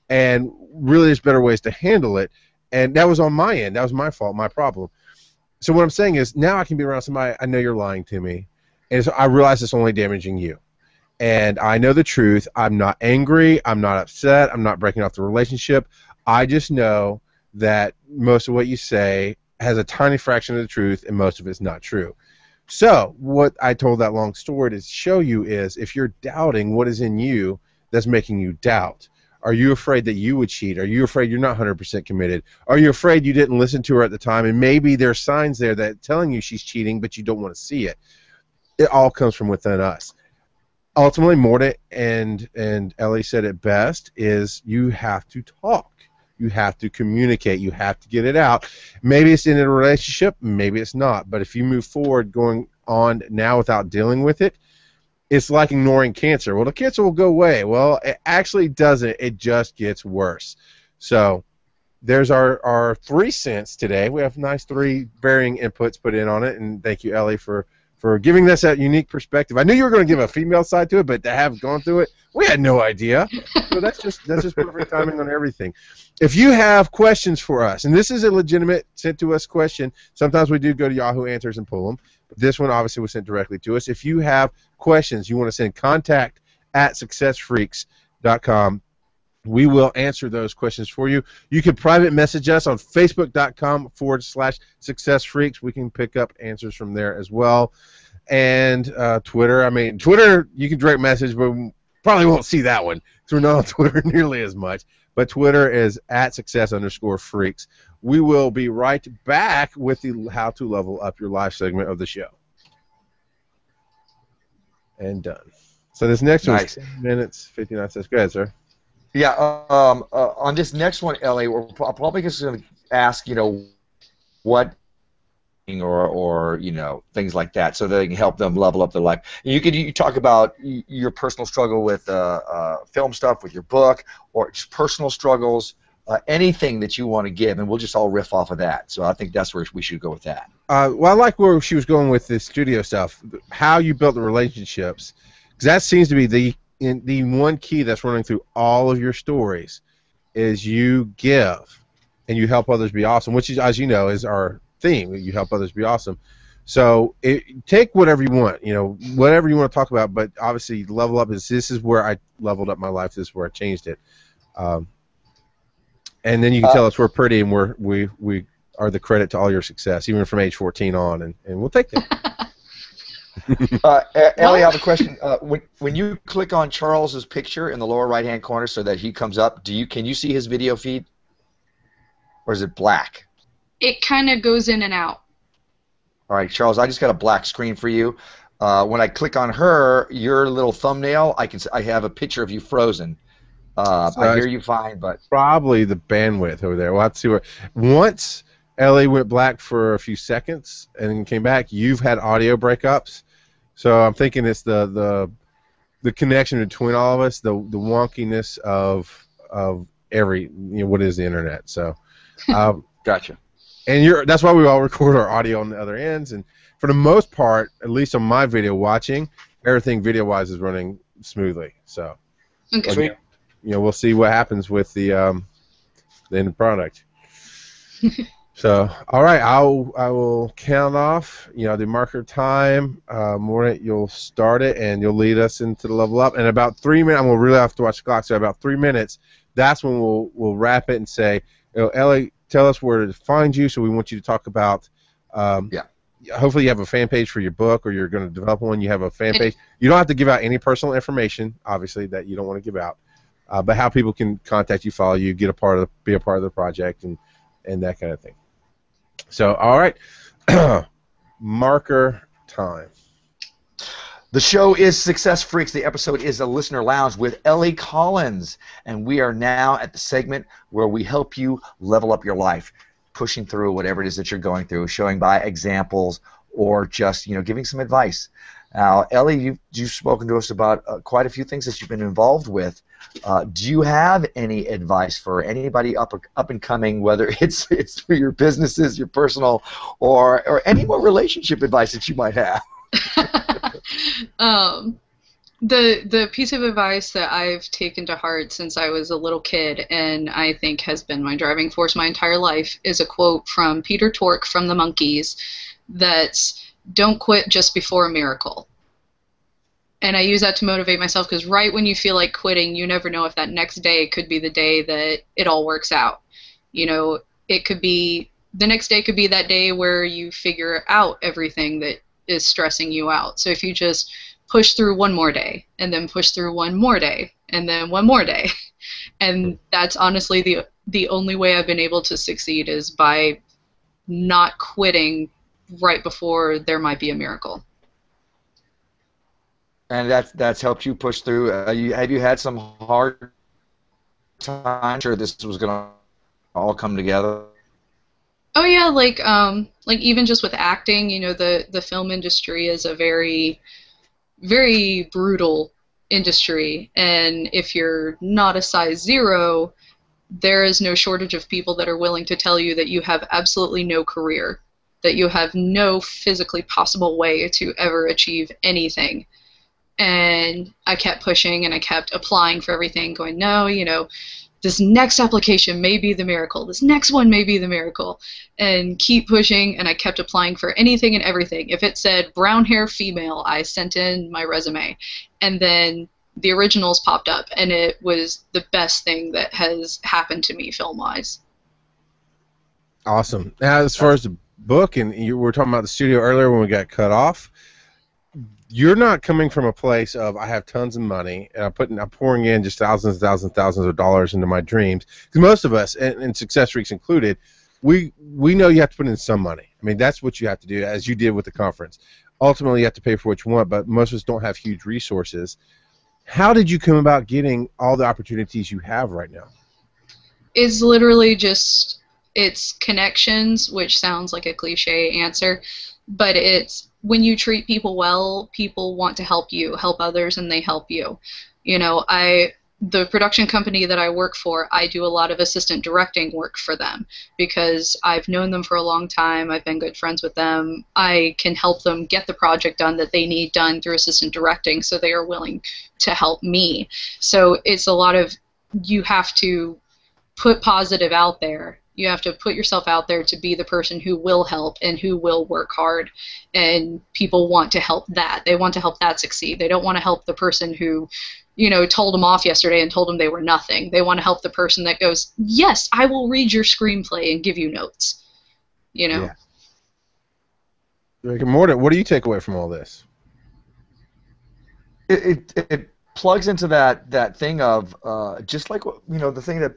And really, there's better ways to handle it. And that was on my end. That was my fault, my problem. So what I'm saying is now I can be around somebody, I know you're lying to me, and so I realize it's only damaging you. And I know the truth. I'm not angry. I'm not upset. I'm not breaking off the relationship. I just know that most of what you say has a tiny fraction of the truth, and most of it's not true. So what I told that long story to show you is if you're doubting what is in you that's making you doubt. Are you afraid that you would cheat? Are you afraid you're not 100% committed? Are you afraid you didn't listen to her at the time, and maybe there's signs there that telling you she's cheating, but you don't want to see it? It all comes from within us. Ultimately, Mordant and Ellie said it best, is you have to talk. You have to communicate. You have to get it out. Maybe it's in a relationship, maybe it's not. But if you move forward going on now without dealing with it, it's like ignoring cancer. Well, the cancer will go away. Well, it actually doesn't. It just gets worse. So there's our 3 cents today. We have nice 3 varying inputs put in on it, and thank you, Ellie, for for giving us that unique perspective. I knew you were going to give a female side to it, but to have gone through it, we had no idea. So that's just perfect timing on everything. If you have questions for us, and this is a legitimate sent to us question, sometimes we do go to Yahoo Answers and pull them, but this one obviously was sent directly to us. If you have questions, you want to send contact@successfreaks.com. We will answer those questions for you. You can private message us on facebook.com/successfreaks. We can pick up answers from there as well. And Twitter, I mean, Twitter, you can direct message, but we probably won't see that one because we're not on Twitter nearly as much. But Twitter is @success_freaks. We will be right back with the How to Level Up Your Life segment of the show. And done. So this next one is 10 minutes, 59 seconds. Go ahead, sir. Yeah, on this next one, Ellie, we're probably just going to ask, what, or things like that, so that they can help them level up their life. And you talk about your personal struggle with film stuff, with your book, or just personal struggles, anything that you want to give, and we'll just all riff off of that. So I think that's where we should go with that. Well, I like where she was going with the studio stuff, how you built the relationships, because that seems to be the one key that's running through all of your stories is you give and you help others be awesome, which is, as you know, is our theme. You help others be awesome. So take whatever you want, whatever you want to talk about, but obviously level up this is where I leveled up my life. This is where I changed it. And then you can tell us we're pretty and we are the credit to all your success, even from age 14 on, and we'll take it. Ellie, I have a question. When you click on Charles's picture in the lower right-hand corner so that he comes up, can you see his video feed, or is it black? It kind of goes in and out. All right, Charles, I just got a black screen for you. When I click on her, your little thumbnail, I have a picture of you frozen. I hear you fine, but probably the bandwidth over there. We'll have to see where. Once Ellie went black for a few seconds and then came back, you've had audio breakups. So I'm thinking it's the connection between all of us, the wonkiness of every what is the internet. So gotcha. And that's why we all record our audio on the other ends. And for the most part, at least on my video watching, everything video-wise is running smoothly. So okay. We'll see what happens with the end product. So, all right, I will count off. The marker time. Morning, you'll start it, and you'll lead us into the level up. And about 3 minutes, I'm gonna really have to watch the clock. So about 3 minutes, that's when we'll wrap it and say, Ellie, tell us where to find you. So we want you to talk about. Hopefully, you have a fan page for your book, or you're going to develop one. You have a fan page. You don't have to give out any personal information, obviously, that you don't want to give out. But how people can contact you, follow you, be a part of the project, and that kind of thing. So, all right, marker time. The show is Success Freaks. The episode is a Listener Lounge with Ellie Collins, and we are now at the segment where we help you level up your life, pushing through whatever it is that you're going through, showing by examples, or just giving some advice. Now, Ellie, you've spoken to us about quite a few things that you've been involved with. Do you have any advice for anybody up and coming, whether it's for your businesses, your personal, or any more relationship advice that you might have? The piece of advice that I've taken to heart since I was a little kid, and I think has been my driving force my entire life, is a quote from Peter Tork from the Monkees that's, "Don't quit just before a miracle." And I use that to motivate myself, because right when you feel like quitting, you never know if that next day could be the day that it all works out. It could be, the next day could be that day where you figure out everything that is stressing you out. So if you just push through one more day, and then push through one more day, and then one more day, and that's honestly the only way I've been able to succeed, is by not quitting right before there might be a miracle. And that's helped you push through. Have you had some hard times? Sure, this was gonna all come together. Oh yeah, like even just with acting, the film industry is a very, very brutal industry, and if you're not a size 0, there is no shortage of people that are willing to tell you that you have absolutely no career, that you have no physically possible way to ever achieve anything. And I kept pushing and I kept applying for everything, going, no, you know, this next application may be the miracle. This next one may be the miracle. And keep pushing, and I kept applying for anything and everything. If it said brown hair female, I sent in my resume. And then the originals popped up, and it was the best thing that has happened to me film-wise. Awesome. Now, as far as the book, and you were talking about the studio earlier when we got cut off, you're not coming from a place of I have tons of money and I'm pouring in just thousands of dollars into my dreams. Because most of us, and Success Freaks included, we know you have to put in some money. I mean, that's what you have to do, as you did with the conference. Ultimately, you have to pay for what you want, but most of us don't have huge resources. How did you come about getting all the opportunities you have right now? It's literally just, it's connections, which sounds like a cliche answer, but it's when you treat people well, people want to help you, help others, and they help you. You know, the production company that I work for, I do a lot of assistant directing work for them because I've known them for a long time. I've been good friends with them. I can help them get the project done that they need done through assistant directing, so they are willing to help me. So it's a lot of, you have to put positive out there. You have to put yourself out there to be the person who will help and who will work hard. And people want to help that. They want to help that succeed. They don't want to help the person who, you know, told them off yesterday and told them they were nothing. They want to help the person that goes, yes, I will read your screenplay and give you notes. You know? Yeah. Rick and Morton, what do you take away from all this? It plugs into that thing of just like, you know, the thing that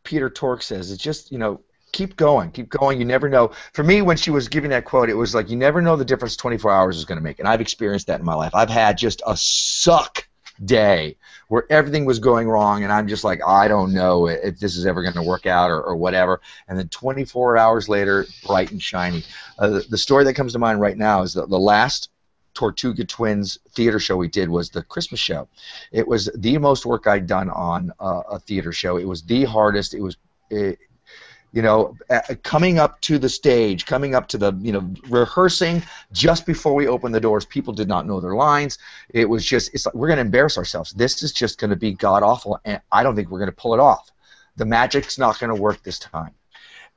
Peter Tork says, it's just, you know, keep going, you never know. For me, when she was giving that quote, it was like, you never know the difference 24 hours is going to make, and I've experienced that in my life. I've had just a suck day where everything was going wrong, and I'm just like, I don't know if this is ever going to work out or whatever, and then 24 hours later, bright and shiny. The story that comes to mind right now is the last Tortuga Twins theater show we did was the Christmas show. It was the most work I'd done on a theater show. It was the hardest. It was, you know, coming up to the stage, coming up to the, you know, rehearsing just before we opened the doors. People did not know their lines. It was just, it's like, we're going to embarrass ourselves. This is just going to be god-awful, and I don't think we're going to pull it off. The magic's not going to work this time.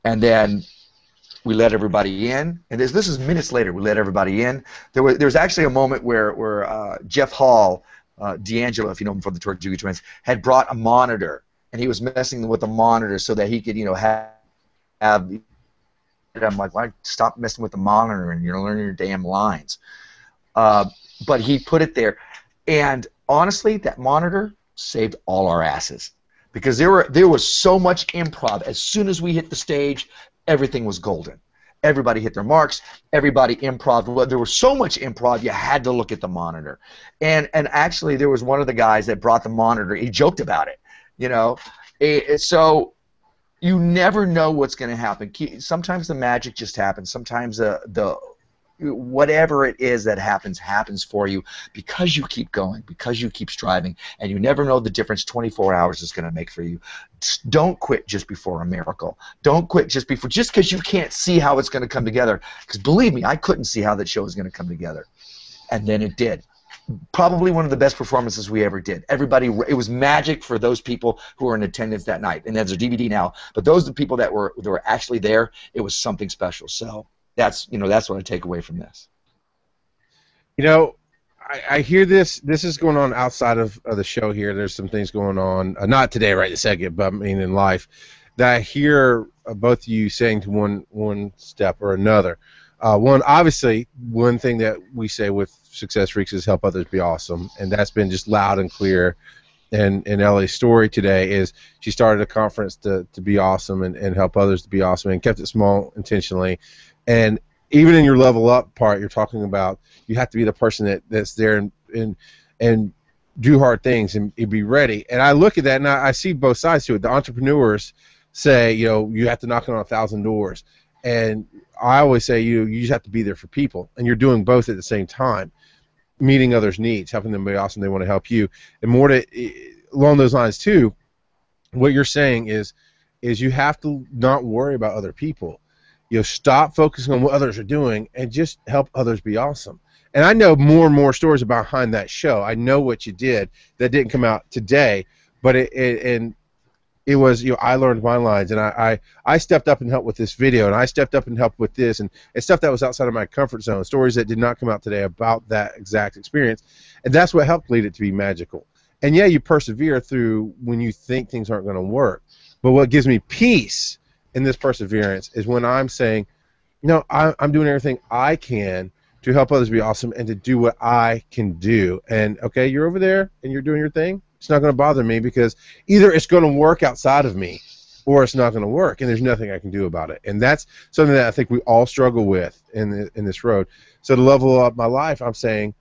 And then we let everybody in, and this is minutes later. We let everybody in. There was actually a moment where Jeff Hall, D'Angelo, if you know him from the Tortuga Twins, had brought a monitor, and he was messing with the monitor so that he could, you know, have. I'm like, why stop messing with the monitor and you're learning your damn lines? But he put it there, and honestly, that monitor saved all our asses because there was so much improv. As soon as we hit the stage, everything was golden. Everybody hit their marks. Everybody improv. Well, there was so much improv, you had to look at the monitor. And actually, there was one of the guys that brought the monitor. He joked about it, you know. So you never know what's going to happen. Sometimes the magic just happens. Sometimes the whatever it is that happens for you because you keep going, because you keep striving, and you never know the difference 24 hours is going to make for you. Don't quit just before a miracle. Don't quit just because you can't see how it's going to come together. Because believe me, I couldn't see how that show was going to come together, and then it did. Probably one of the best performances we ever did. Everybody, it was magic for those people who were in attendance that night, and there's a DVD now. But those are the people that were actually there. It was something special. So that's what I take away from this. You know, I hear this. This is going on outside of the show here. There's some things going on, not today, right this second, but I mean in life, that I hear both of you saying to one step or another. Obviously, one thing that we say with Success Freaks is help others be awesome, and that's been just loud and clear. And Ellie's story today is she started a conference to be awesome and help others to be awesome, and kept it small intentionally. And even in your level up part, you're talking about you have to be the person that's there and do hard things and be ready. And I look at that and I see both sides to it. The entrepreneurs say, you know, you have to knock on 1,000 doors, and I always say you just have to be there for people, and you're doing both at the same time, meeting others' needs, helping them be awesome. They want to help you, and more along those lines too. What you're saying is you have to not worry about other people. stop focusing on what others are doing and just help others be awesome. And I know more and more stories behind that show. I know what you did that didn't come out today, but it was, I learned my lines, and I stepped up and helped with this video, and I stepped up and helped with this, and it's stuff that was outside of my comfort zone, stories that did not come out today about that exact experience, and that's what helped lead it to be magical. And yeah, you persevere through when you think things aren't going to work, but what gives me peace in this perseverance is when I'm saying, I'm doing everything I can to help others be awesome and to do what I can do. And okay, you're over there and you're doing your thing. It's not going to bother me because either it's going to work outside of me or it's not going to work, and there's nothing I can do about it. And that's something that I think we all struggle with in this road. So to level up my life, I'm saying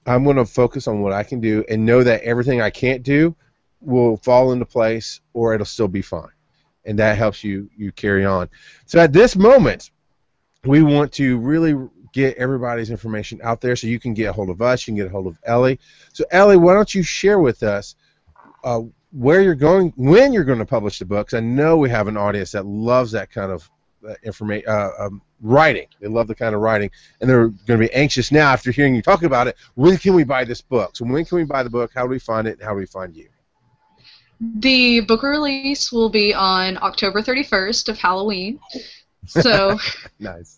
I'm going to focus on what I can do and know that everything I can't do will fall into place or it'll still be fine. And that helps you carry on. So at this moment, we want to really get everybody's information out there so you can get a hold of us, you can get a hold of Ellie. So Ellie, why don't you share with us where you're going, when you're going to publish the books? I know we have an audience that loves that kind of information, writing. They love the kind of writing, and they're going to be anxious now after hearing you talk about it. When can we buy this book? So when can we buy the book? How do we find it? And how do we find you? The book release will be on October 31st of Halloween. So nice.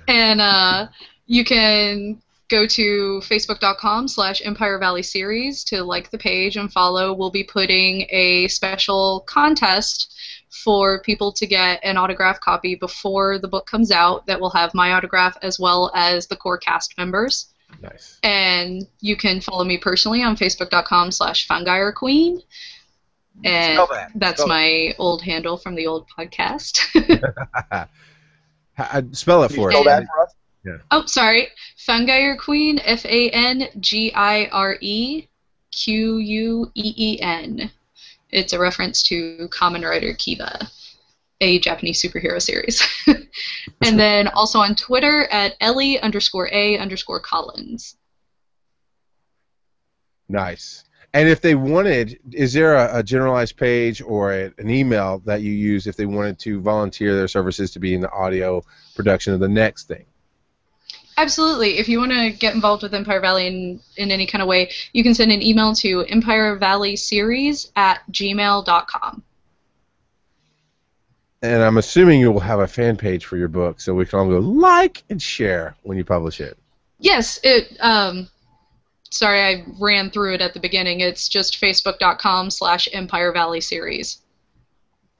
And you can go to facebook.com/Empire Valley Series to like the page and follow. We'll be putting a special contest for people to get an autographed copy before the book comes out that will have my autograph as well as the core cast members. Nice. And you can follow me personally on facebook.com/FangirQueen. And that's my old handle from the old podcast. Spell it for us. Spell that for us? Yeah. Oh, sorry. FangirQueen, FANGIREQUEEN. It's a reference to Kamen Rider Kiba, a Japanese superhero series. And then also on Twitter at Ellie_A_Collins. Nice. And if they wanted, is there a generalized page or an email that you use if they wanted to volunteer their services to be in the audio production of the next thing? Absolutely. If you want to get involved with Empire Valley in any kind of way, you can send an email to empirevalleyseries@gmail.com. And I'm assuming you will have a fan page for your book, so we can all go like and share when you publish it. Yes. Sorry, I ran through it at the beginning. It's just facebook.com/Empire Valley Series.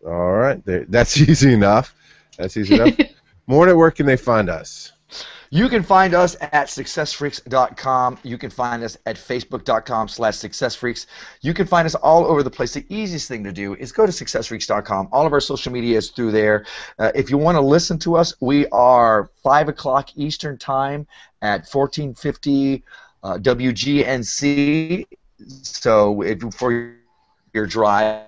All right. That's easy enough. That's easy enough. Morning, where can they find us? You can find us at successfreaks.com. You can find us at facebook.com/successfreaks. You can find us all over the place. The easiest thing to do is go to successfreaks.com. All of our social media is through there. If you want to listen to us, we are 5 o'clock Eastern Time at 1450 WGNC. So for your drive,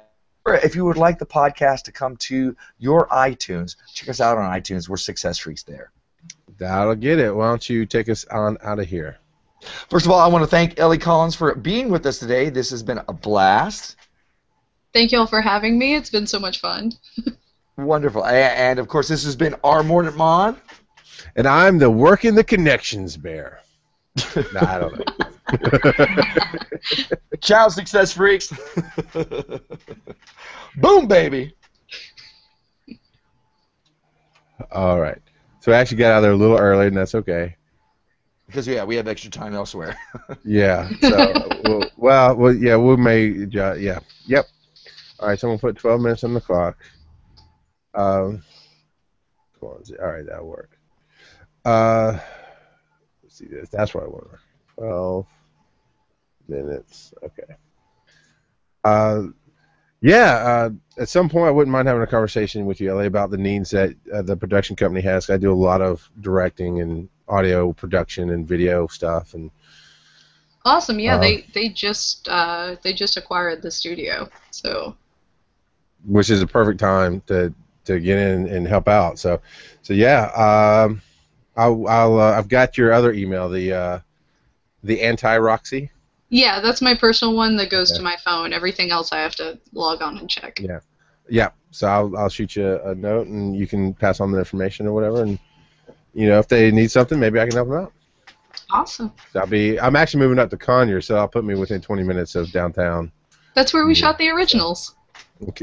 or if you would like the podcast to come to your iTunes, check us out on iTunes. We're Success Freaks there. That'll get it. Why don't you take us on out of here? First of all, I want to thank Ellie Collins for being with us today. This has been a blast. Thank you all for having me. It's been so much fun. Wonderful. And, of course, this has been our Morning Mon. And I'm the Working the Connections Bear. Nah, I don't know. Ciao, Success Freaks. Boom, baby. All right. So I actually got out of there a little early, and that's okay. Because, yeah, we have extra time elsewhere. Yeah. So, well, yeah, we may, yeah. Yep. All right, so I'm going to put 12 minutes on the clock. All right, that'll work. Let's see this. That's what I want. 12 minutes. Okay. At some point I wouldn't mind having a conversation with you, Ellie, about the needs that the production company has. I do a lot of directing and audio production and video stuff. And awesome. Yeah, they just acquired the studio, so which is a perfect time to get in and help out. So yeah. I've got your other email, the anti-Roxy. Yeah, that's my personal one that goes to my phone. Everything else I have to log on and check. Yeah. Yeah. So I'll shoot you a note, and you can pass on the information or whatever. And if they need something, maybe I can help them out. Awesome. So I'm actually moving up to Conyers, so I'll put me within 20 minutes of downtown. That's where we shot the originals.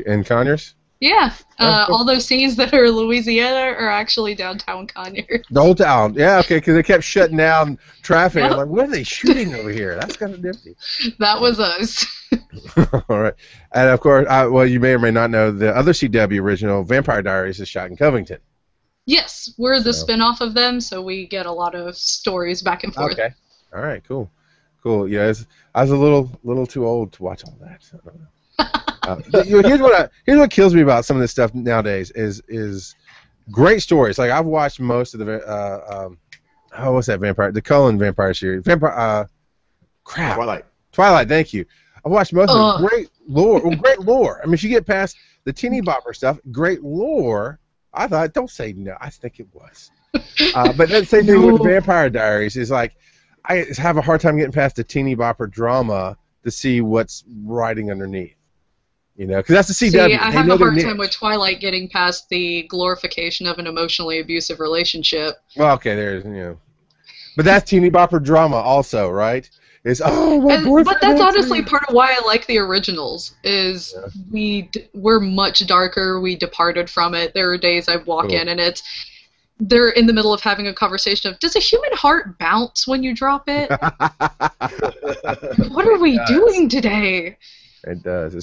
In Conyers? Yeah. All those scenes that are in Louisiana are actually downtown Conyers. The whole town. Yeah, okay, because they kept shutting down traffic. Yep. I'm like, what are they shooting over here? That's kind of nifty. That was us. All right. And, of course, well, you may or may not know, the other CW original, Vampire Diaries, is shot in Covington. Yes, we're the spin-off of them, so we get a lot of stories back and forth. Okay. All right, cool. Cool. Yeah, I was a little too old to watch all that. So I don't know. Here's what kills me about some of this stuff nowadays is great stories. Like I've watched most of the what's that vampire? The Cullen vampire series. Twilight. Thank you. I've watched most of it. Great lore. Well, great lore. I mean, if you get past the teeny bopper stuff, great lore. I thought, don't say no. I think it was. But that same thing with Vampire Diaries is like, I have a hard time getting past the teeny bopper drama to see what's writing underneath. Because that's the CW. See, I have a hard time with Twilight getting past the glorification of an emotionally abusive relationship. Well, okay, but that's teeny bopper drama also, right? But that's honestly part of why I like the originals. Is we're much darker. We departed from it. There are days I walk in and they're in the middle of having a conversation of, does a human heart bounce when you drop it? What are we doing today? It does. It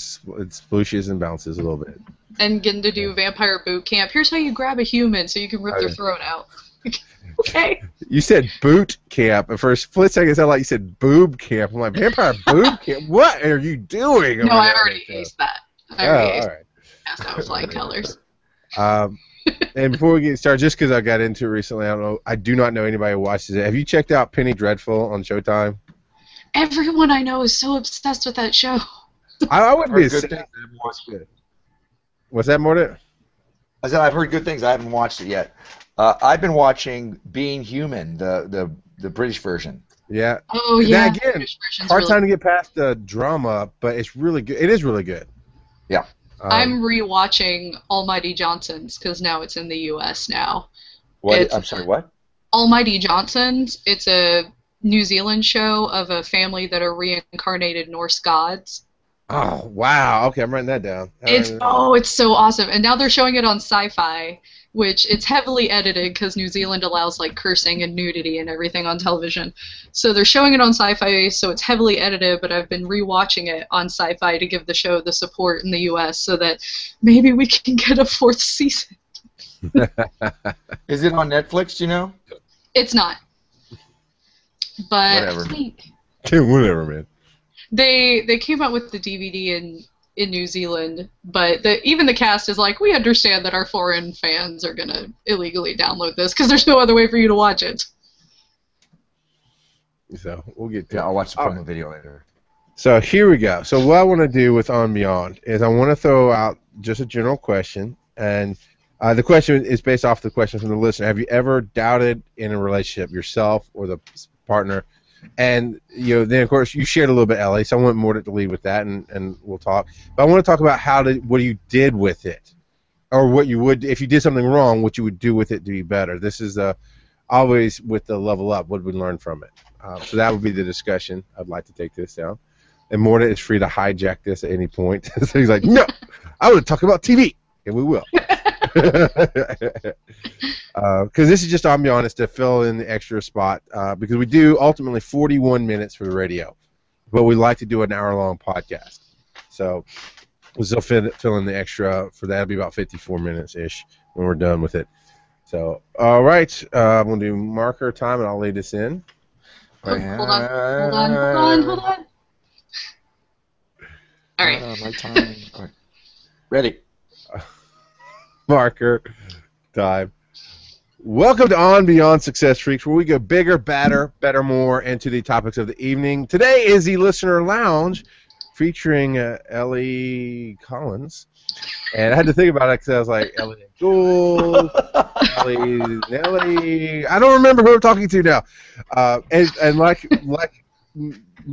splooshes and bounces a little bit. And getting to do vampire boot camp. Here's how you grab a human so you can rip their throat out. Okay. You said boot camp. For a split second, it sounded like you said boob camp. I'm like, vampire boob camp? What are you doing? No, I already aced that. All right. That's how flying colors. And before we get started, just because I got into it recently, I do not know anybody who watches it. Have you checked out Penny Dreadful on Showtime? Everyone I know is so obsessed with that show. I wouldn't be as good. What's that, Morton? I said I've heard good things. I haven't watched it yet. I've been watching Being Human, the British version. Yeah. Oh yeah. Now, again, hard time to get past the drama, but it's really good. It is really good. Yeah. I'm rewatching Almighty Johnson's because now it's in the U.S. now. What? I'm sorry. What? Almighty Johnson's. It's a New Zealand show of a family that are reincarnated Norse gods. Oh wow! Okay, I'm writing that down. It's so awesome, and now they're showing it on Sci-Fi, which it's heavily edited because New Zealand allows like cursing and nudity and everything on television. So they're showing it on Sci-Fi, so it's heavily edited. But I've been rewatching it on Sci-Fi to give the show the support in the U.S. so that maybe we can get a 4th season. Is it on Netflix? Do you know? It's not. But whatever. Whatever, man. They came out with the DVD in New Zealand, but even the cast is like, we understand that our foreign fans are gonna illegally download this because there's no other way for you to watch it. So we'll get to I'll watch the promo video later. So here we go. So what I want to do with On Beyond is I want to throw out just a general question, and the question is based off the question from the listener. Have you ever doubted in a relationship, yourself or the partner? And then of course you shared a little bit, Ellie. So I want more to lead with that, and we'll talk. But I want to talk about what you did with it, or what you would if you did something wrong, what you would do with it to be better. This is always with the level up. What did we learn from it? So that would be the discussion. I'd like to take this down, and Morta is free to hijack this at any point. So he's like, no, I want to talk about TV, and we will. Because this is just, I'll be honest, to fill in the extra spot, because we do ultimately 41 minutes for the radio, but we like to do an hour-long podcast. So we'll still fill in the extra for that. It'll be about 54 minutes-ish when we're done with it. So, all right, I'm going to do marker time, and I'll lead this in. Hold on. All right. My time. All right. Ready. Marker time. Welcome to On Beyond Success Freaks, where we go bigger, badder, better, more into the topics of the evening. Today is the Listener Lounge featuring Ellie Collins. And I had to think about it because I was like, Ellie Gould, Ellie Nelly. I don't remember who I'm talking to now. And like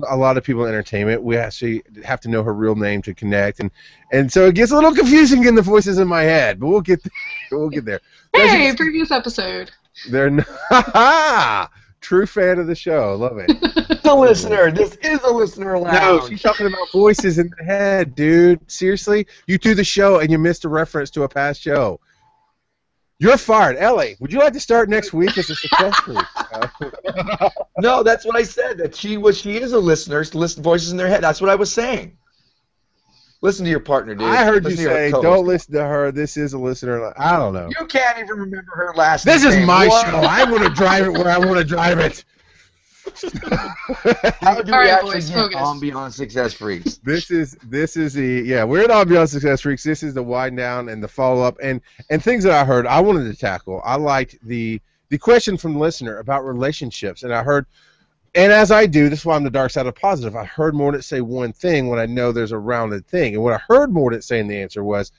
a lot of people in entertainment, we actually have to know her real name to connect, and so it gets a little confusing in the voices in my head. But we'll get there. We'll get there. Hey, previous episode. They're not, true fan of the show. Love it. The listener. This is a listener lounge. No, she's talking about voices in the head, dude. Seriously, you do the show and you missed a reference to a past show. You're fired. Ellie, would you like to start next week as a success rate? No, that's what I said. That she is a listener. To listen voices in their head. That's what I was saying. Listen to your partner, dude. I heard you say, don't listen to her. This is a listener. I don't know. You can't even remember her last name. This is my show. I want to drive it where I want to drive it. How do we actually get on Beyond Success Freaks? This is the we're at On Beyond Success Freaks. This is the wind down and the follow up and things that I heard I wanted to tackle. I liked the question from the listener about relationships, and I heard, and as I do, this is why I'm the dark side of positive. I heard Mordant say one thing when I know there's a rounded thing, and what I heard Mordant say in the answer was,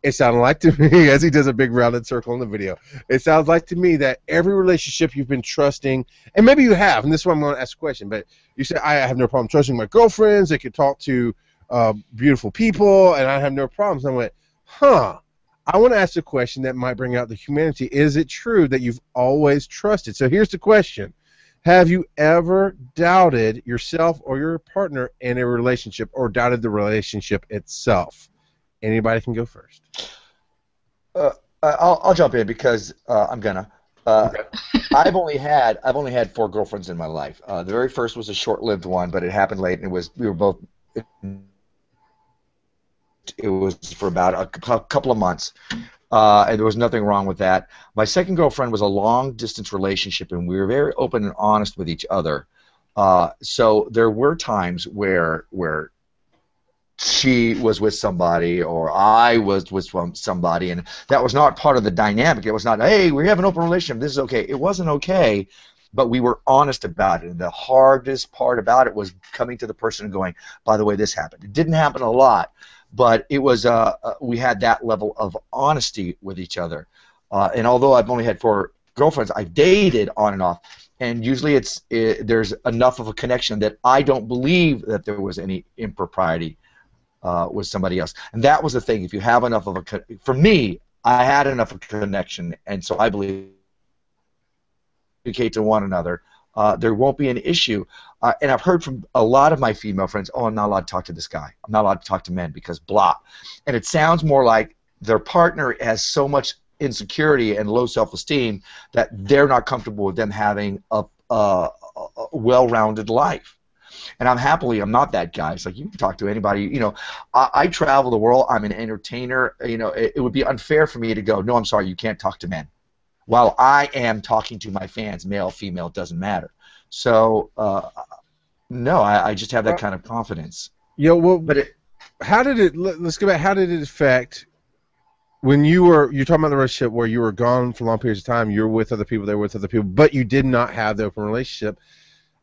it sounded like to me, as he does a big rounded circle in the video, it sounds like to me that every relationship you've been trusting, and maybe you have, and this is why I'm going to ask a question, but you say, I have no problem trusting my girlfriends, they could talk to beautiful people, and I have no problems. And I went, I want to ask a question that might bring out the humanity. Is it true that you've always trusted? So here's the question. Have you ever doubted yourself or your partner in a relationship, or doubted the relationship itself? Anybody can go first. I'll jump in because I'm gonna. Okay. I've only had 4 girlfriends in my life. The very first was a short-lived one, but it happened late, and we were both. It was for about a couple of months, and there was nothing wrong with that. My second girlfriend was a long-distance relationship, and we were very open and honest with each other. So there were times where she was with somebody or I was with somebody, and that was not part of the dynamic. It was not, hey, we have an open relationship, this is okay. It wasn't okay, but we were honest about it. And the hardest part about it was coming to the person and going, by the way, this happened. It didn't happen a lot, but it was we had that level of honesty with each other. And although I've only had 4 girlfriends, I've dated on and off. And usually there's enough of a connection that I don't believe that there was any impropriety with somebody else. And that was the thing. If you have enough of for me, I had enough of a connection, and so I believe communicate to one another, there won't be an issue. And I've heard from a lot of my female friends, oh, I'm not allowed to talk to this guy. I'm not allowed to talk to men because blah. And it sounds more like their partner has so much insecurity and low self-esteem that they're not comfortable with them having a well-rounded life. And I'm not that guy. It's like, you can talk to anybody. You know, I travel the world. I'm an entertainer. You know, it would be unfair for me to go, no, I'm sorry, you can't talk to men. While I am talking to my fans, male, female, it doesn't matter. So, no, I just have that kind of confidence. Yeah, well, but how did it? Let's go back. How did it affect when you're talking about the relationship where you were gone for long periods of time? You're with other people, they're with other people, but you did not have the open relationship.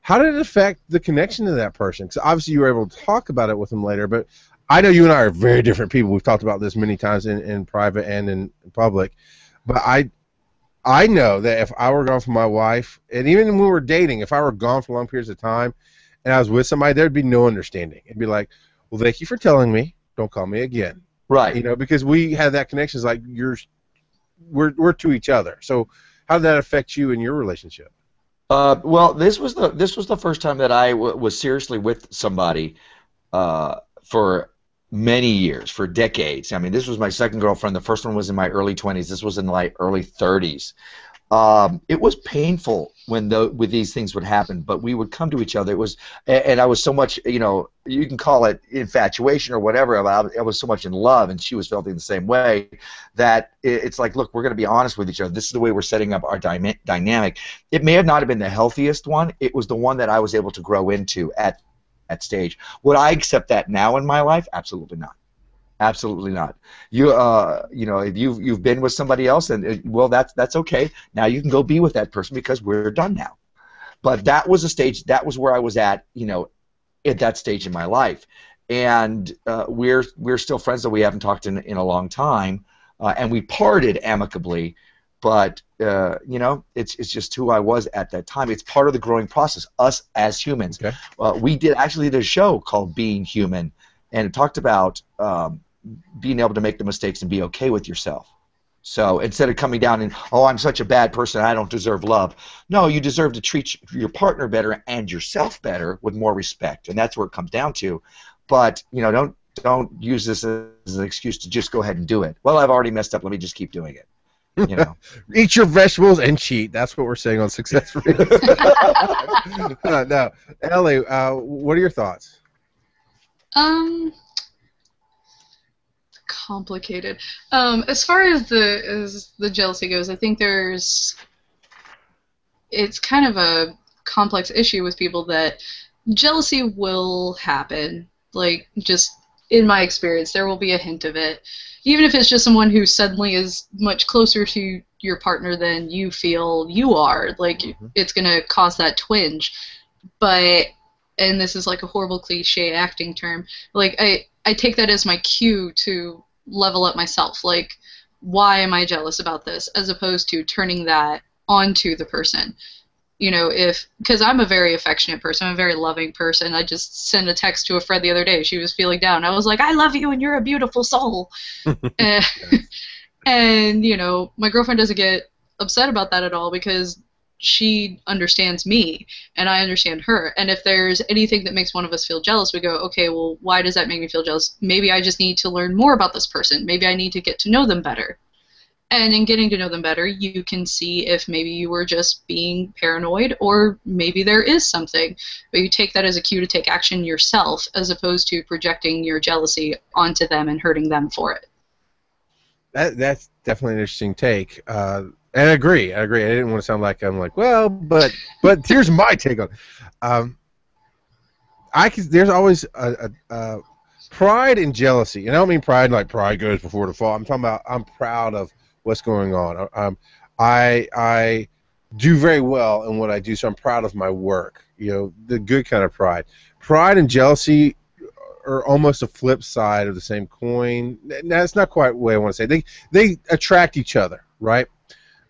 How did it affect the connection to that person? Because obviously you were able to talk about it with them later, but I know you and I are very different people. We've talked about this many times in private and in public, but I know that if I were gone from my wife, and even when we were dating, if I were gone for long periods of time and I was with somebody, there'd be no understanding. It'd be like, well, thank you for telling me. Don't call me again. Right. You know, because we had that connection. It's like we're to each other. So how did that affect you in your relationship? Well, this was the first time that I was seriously with somebody for many years, for decades. I mean, this was my second girlfriend. The first one was in my early 20s. This was in my early 30s. It was painful when these things would happen, but we would come to each other. It was, and I was so much, you know, you can call it infatuation or whatever. I was so much in love, and she was feeling the same way. That it's like, look, we're going to be honest with each other. This is the way we're setting up our dynamic. It may have not have been the healthiest one. It was the one that I was able to grow into at stage. Would I accept that now in my life? Absolutely not. Absolutely not. You know, if you've been with somebody else, and well, that's okay. Now you can go be with that person because we're done now. But that was a stage. That was where I was at. You know, at that stage in my life, and we're still friends, though we haven't talked in a long time, and we parted amicably. but you know, it's just who I was at that time. It's part of the growing process. Us as humans. Okay. We actually did a show called Being Human, and it talked about being able to make the mistakes and be okay with yourself. So instead of coming down and, oh, I'm such a bad person, I don't deserve love. No, you deserve to treat your partner better and yourself better with more respect, and that's where it comes down to. But you know, don't use this as an excuse to just go ahead and do it. Well, I've already messed up. Let me just keep doing it. You know. Eat your vegetables and cheat. That's what we're saying on Success Freaks. No, Ellie, what are your thoughts? Complicated. As far as the jealousy goes, I think it's kind of a complex issue with people that jealousy will happen. Like, just in my experience, there will be a hint of it. Even if it's just someone who suddenly is much closer to your partner than you feel you are, like, it's going to cause that twinge. But, and this is like a horrible cliche acting term, like, I take that as my cue to level up myself. Like, why am I jealous about this? As opposed to turning that onto the person. You know, because I'm a very affectionate person, I'm a very loving person. I just sent a text to a friend the other day. She was feeling down. I was like, I love you and you're a beautiful soul. And, you know, my girlfriend doesn't get upset about that at all because she understands me and I understand her. And if there's anything that makes one of us feel jealous, we go, okay, well, why does that make me feel jealous? Maybe I just need to learn more about this person. Maybe I need to get to know them better. And in getting to know them better, you can see if maybe you were just being paranoid or maybe there is something. But you take that as a cue to take action yourself as opposed to projecting your jealousy onto them and hurting them for it. That's definitely an interesting take. And I agree. I didn't want to sound like I'm like, well, but here's my take on it. There's always a pride and jealousy. And I don't mean pride like pride goes before the fall. I'm talking about I'm proud of what's going on. I do very well in what I do, so I'm proud of my work. You know, the good kind of pride. Pride and jealousy are almost a flip side of the same coin. That's not quite the way I want to say. They attract each other, right?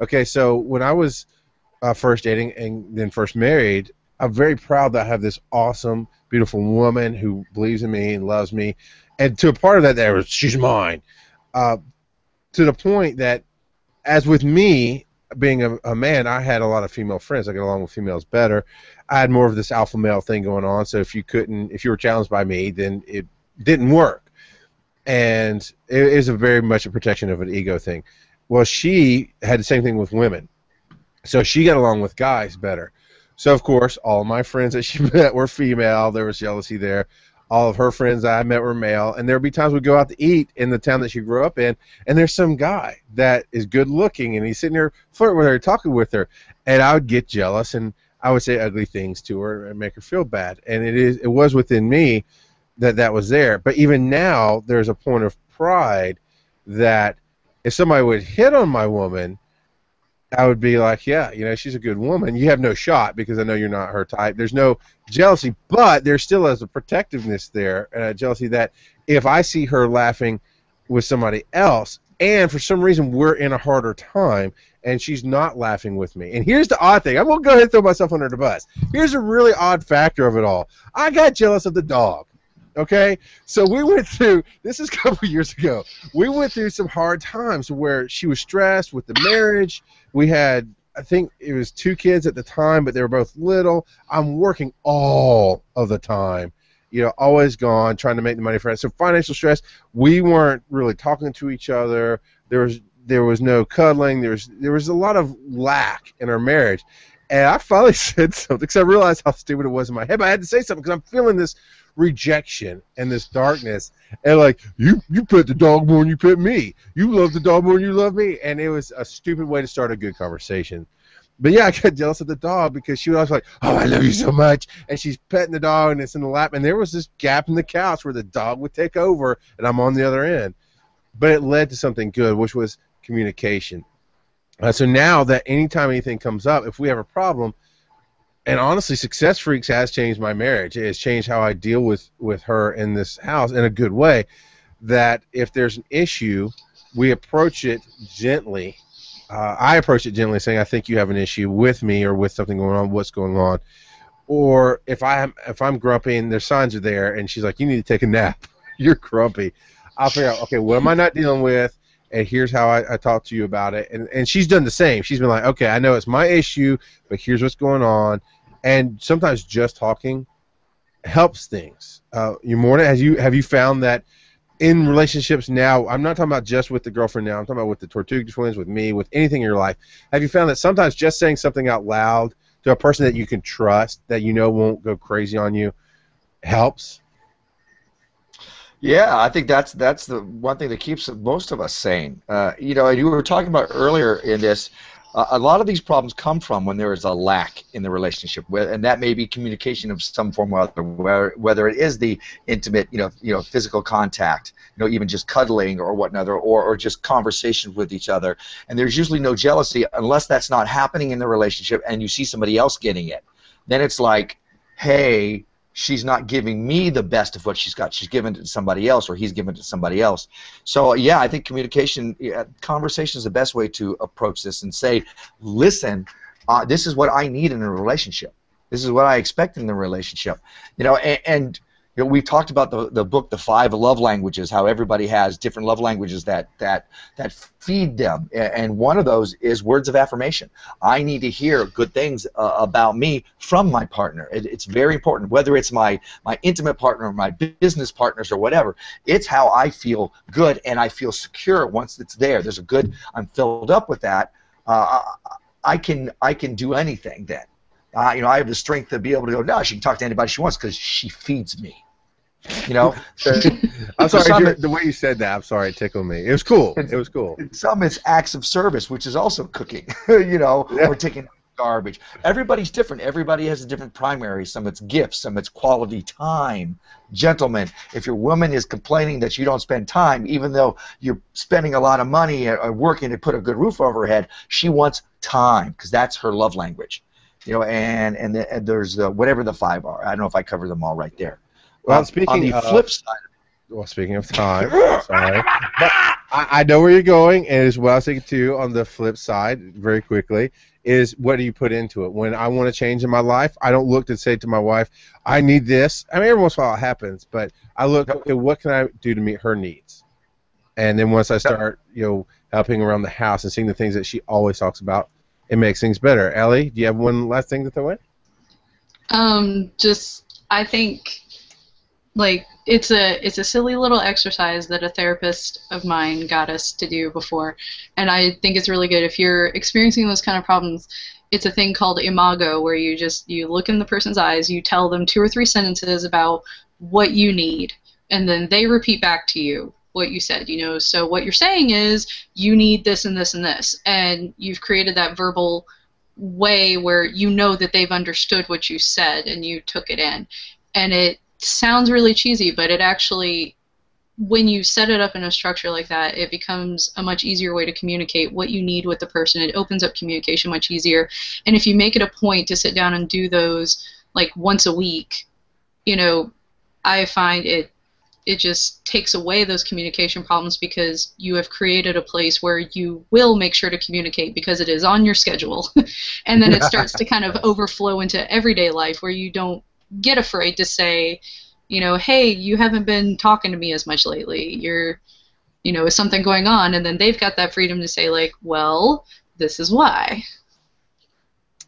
Okay, so when I was first dating and then first married, I'm very proud that I have this awesome, beautiful woman who believes in me and loves me. And to a part of that, she's mine. To the point that, as with me being a man, I had a lot of female friends. I get along with females better. I had more of this alpha male thing going on. So if you were challenged by me, then it didn't work. And it is very much a protection of an ego thing. Well, she had the same thing with women. So she got along with guys better. So, of course, all of my friends that she met were female. There was jealousy there. All of her friends I met were male, and there would be times we'd go out to eat in the town that she grew up in, and there's some guy that is good looking, and he's sitting there flirting with her, talking with her, and I would get jealous, and I would say ugly things to her and make her feel bad, and it was within me that was there. But even now, there's a point of pride that if somebody would hit on my woman, I would be like, yeah, you know, she's a good woman. You have no shot because I know you're not her type. There's no jealousy, but there still is a protectiveness there, jealousy that if I see her laughing with somebody else and for some reason we're in a harder time and she's not laughing with me. And here's the odd thing. I'm going to go ahead and throw myself under the bus. Here's a really odd factor of it all. I got jealous of the dog. Okay, so we went through, this is a couple years ago, we went through some hard times where she was stressed with the marriage. We had, I think it was 2 kids at the time, but they were both little. I'm working all of the time, you know, always gone, trying to make the money for it. So financial stress, we weren't really talking to each other. There was no cuddling. There was a lot of lack in our marriage. And I finally said something because I realized how stupid it was in my head. But I had to say something because I'm feeling this rejection and this darkness, and like, you pet the dog more than you pet me, you love the dog more than you love me, and it was a stupid way to start a good conversation. But yeah, I got jealous of the dog because she was always like, oh, I love you so much, and she's petting the dog and it's in the lap, and there was this gap in the couch where the dog would take over and I'm on the other end. But it led to something good, which was communication. So now that anytime anything comes up, if we have a problem, and honestly, Success Freaks has changed my marriage. It has changed how I deal with her in this house in a good way, that if there's an issue, we approach it gently, I approach it gently, saying, "I think you have an issue with me or with something going on. What's going on?" Or if I'm grumpy and their signs are there, and she's like, "You need to take a nap. You're grumpy." I'll figure out, okay, what am I not dealing with? And here's how I talk to you about it. And she's done the same. She's been like, okay, I know it's my issue, but here's what's going on. And sometimes just talking helps things. Morna, have you found that in relationships now, I'm not talking about just with the girlfriend now, I'm talking about with the Tortuga twins, with me, with anything in your life, have you found that sometimes just saying something out loud to a person that you can trust, that you know won't go crazy on you, helps? Yeah, I think that's the one thing that keeps most of us sane. You know, and you were talking about earlier in this, a lot of these problems come from when there is a lack in the relationship, and that may be communication of some form or other, whether it is the intimate, physical contact, even just cuddling or whatnot, or just conversation with each other. And there's usually no jealousy unless that's not happening in the relationship, and you see somebody else getting it. Then it's like, hey, she's not giving me the best of what she's got. She's giving it to somebody else, or he's giving it to somebody else. So, yeah, I think communication, conversation is the best way to approach this and say, listen, this is what I need in a relationship. This is what I expect in the relationship. And we've talked about the book, The 5 Love Languages, how everybody has different love languages that feed them, and one of those is words of affirmation. I need to hear good things about me from my partner. It's very important, whether it's my intimate partner or my business partners or whatever. It's how I feel good and I feel secure once it's there. There's a good, I'm filled up with that. I can do anything then. I have the strength to be able to go, no, she can talk to anybody she wants because she feeds me. I'm sorry, the way you said that, I'm sorry, it tickled me. It was cool. It was cool. Some it's acts of service, which is also cooking, or taking garbage. Everybody's different. Everybody has a different primary. Some it's gifts, some it's quality time. Gentlemen, if your woman is complaining that you don't spend time, even though you're spending a lot of money or working to put a good roof over her head, she wants time because that's her love language. And there's whatever the 5 are. I don't know if I covered them all right there. Well, speaking of time, sorry, but I know where you're going, and as well as thinking too, on the flip side, very quickly, is what do you put into it? When I want to change in my life, I don't look to say to my wife, I need this. I mean, every once in a while it happens, but I look, okay, what can I do to meet her needs? And then once I start, helping around the house and seeing the things that she always talks about, it makes things better. Ellie, do you have one last thing to throw in? I think, it's a silly little exercise that a therapist of mine got us to do before, and I think it's really good if you're experiencing those kind of problems. It's a thing called imago, where you look in the person's eyes, you tell them 2 or 3 sentences about what you need, and then they repeat back to you what you said. So what you're saying is you need this and this and this, and you've created that verbal way where that they've understood what you said and you took it in. And it sounds really cheesy, but it actually, when you set it up in a structure like that, it becomes a much easier way to communicate what you need with the person. It opens up communication much easier. And if you make it a point to sit down and do those once a week, I find it just takes away those communication problems, because you have created a place where you will make sure to communicate because it is on your schedule. And then it starts to kind of overflow into everyday life, where you don't get afraid to say, hey, you haven't been talking to me as much lately. Is something going on? And then they've got that freedom to say, well, this is why.